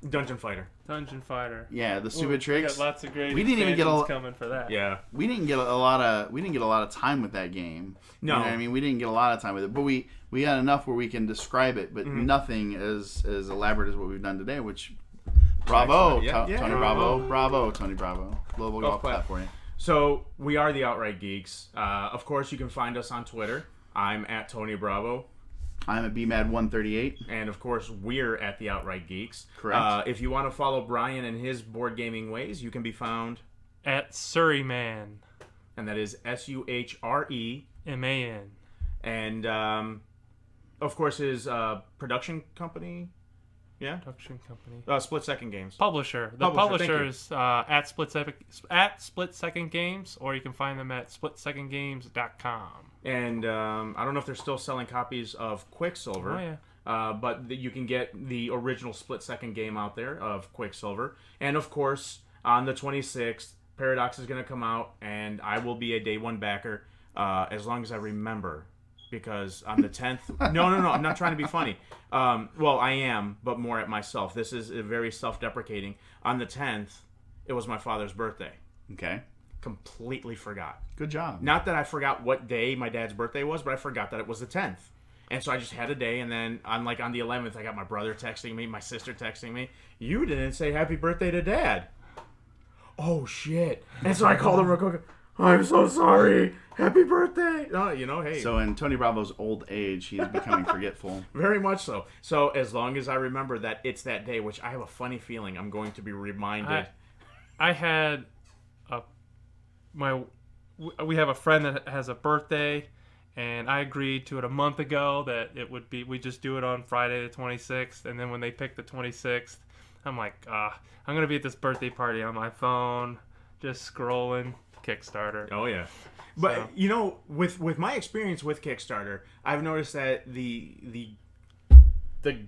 Dungeon Fighter. Yeah, the stupid tricks. We got lots of great we didn't even get coming for that. Yeah. We didn't get a lot of time with that game. No. You know what I mean? We didn't get a lot of time with it, but we got enough where we can describe it, but nothing as elaborate as what we've done today, which bravo, Tony Bravo, Tony Bravo. Global golf clap for you. So, we are the Outright Geeks. Of course, you can find us on Twitter. I'm at Tony Bravo. I'm at BMAD138. And, of course, we're at the Outright Geeks. Correct. If you want to follow Brian and his board gaming ways, you can be found... at Suhreman. And that is SUHREMAN. And, of course, his production company... Yeah? Production company. Split Second Games. Publisher. The publisher is at Split Second Games, or you can find them at splitsecondgames.com. And I don't know if they're still selling copies of Quicksilver. Oh, yeah. But you can get the original Split Second game out there of Quicksilver. And, of course, on the 26th, Paradox is going to come out, and I will be a day 1 backer as long as I remember. Because on the 10th... No, I'm not trying to be funny. Well, I am, but more at myself. This is very self-deprecating. On the 10th, it was my father's birthday. Okay. Completely forgot. Good job. Not that I forgot what day my dad's birthday was, but I forgot that it was the 10th. And so I just had a day, and then on the 11th, I got my brother texting me, my sister texting me, "You didn't say happy birthday to Dad." Oh, shit. And so I called him real quick. "I'm so sorry. Happy birthday." No, hey. So in Tony Bravo's old age, he's becoming forgetful. Very much so. So as long as I remember that it's that day, which I have a funny feeling I'm going to be reminded. I had we have a friend that has a birthday, and I agreed to it a month ago that it would be, we just do it on Friday the 26th, and then when they pick the 26th, I'm like, I'm going to be at this birthday party on my phone, just scrolling Kickstarter. Oh, yeah. But, with my experience with Kickstarter, I've noticed that the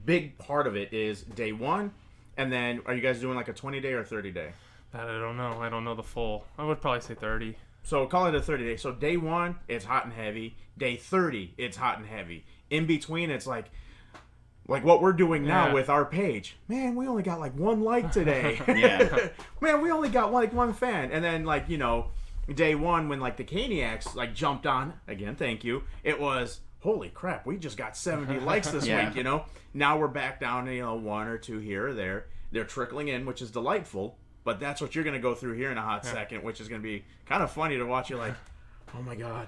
big part of it is day 1, and then are you guys doing like a 20-day or 30-day? That I don't know. I don't know the full. I would probably say 30. So call it a 30-day. So day 1, it's hot and heavy. Day 30, it's hot and heavy. In between, it's like what we're doing now with our page. Man, we only got like 1 like today. Yeah. Man, we only got like 1 fan. And then day 1 when the Caniacs jumped on, again, thank you, it was, holy crap, we just got 70 likes this week, Now we're back down to 1 or 2 here or there. They're trickling in, which is delightful. But that's what you're going to go through here in a hot second, which is going to be kind of funny to watch. You're like, oh my God,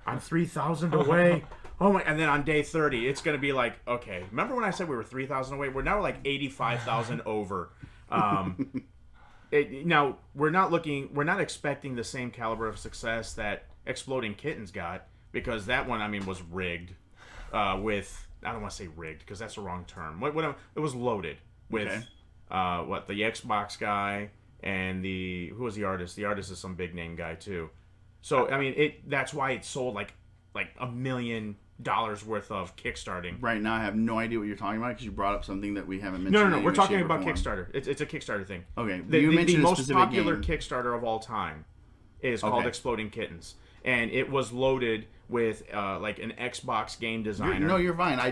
I'm 3,000 away. Oh my! And then on day 30, it's going to be like, okay, remember when I said we were 3,000 away? We're now like 85,000 over. Now we're not expecting the same caliber of success that Exploding Kittens got, because that one, was rigged. I don't want to say rigged because that's the wrong term. It was loaded with. Okay. The Xbox guy and who was the artist? The artist is some big name guy too. So that's why it sold like 1 million worth of kickstarting. Right now, I have no idea what you're talking about because you brought up something that we haven't mentioned. No. in We're any talking shape or about form. Kickstarter. It's a Kickstarter thing. Okay, The mentioned a most specific popular game. Kickstarter of all time is called Exploding Kittens, and it was loaded with like an Xbox game designer. You're fine. I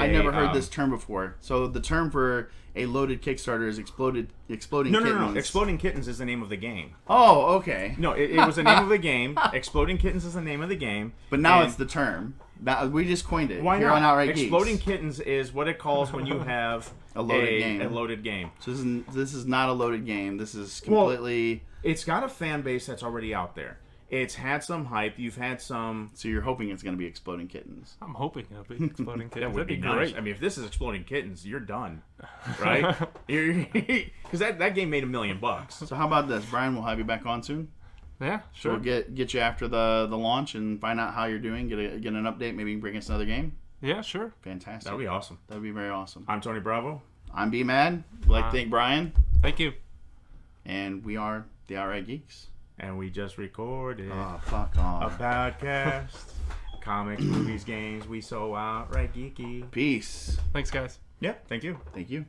never heard this term before. So the term for a loaded Kickstarter is exploding kittens. No. Exploding Kittens is the name of the game. Oh, okay. No, it was the name of the game. Exploding Kittens is the name of the game. But now it's the term. Now, we just coined it. Why Here not? on Outright Geeks. Exploding Kittens is what it calls when you have a loaded game. A loaded game. So this is not a loaded game. This is completely. It's got a fan base that's already out there. It's had some hype. You've had some. So you're hoping it's going to be Exploding Kittens. I'm hoping it'll be Exploding Kittens. That would be That'd nice. great. I mean, if this is Exploding Kittens, you're done, right? Because that game made $1 million. So how about this, Brian? We'll have you back on soon. Yeah, sure. We'll get you after the launch and find out how you're doing. Get an update. Maybe you can bring us another game. Yeah, sure. Fantastic. That would be awesome. That would be very awesome. I'm Tony Bravo. I'm B Mad. I'd like to thank Brian. Thank you. And we are the Outright Geeks. And we just recorded Oh, fuck a off. podcast. Comics, movies, games. We so outright geeky. Peace. Thanks, guys. Yeah, thank you. Thank you.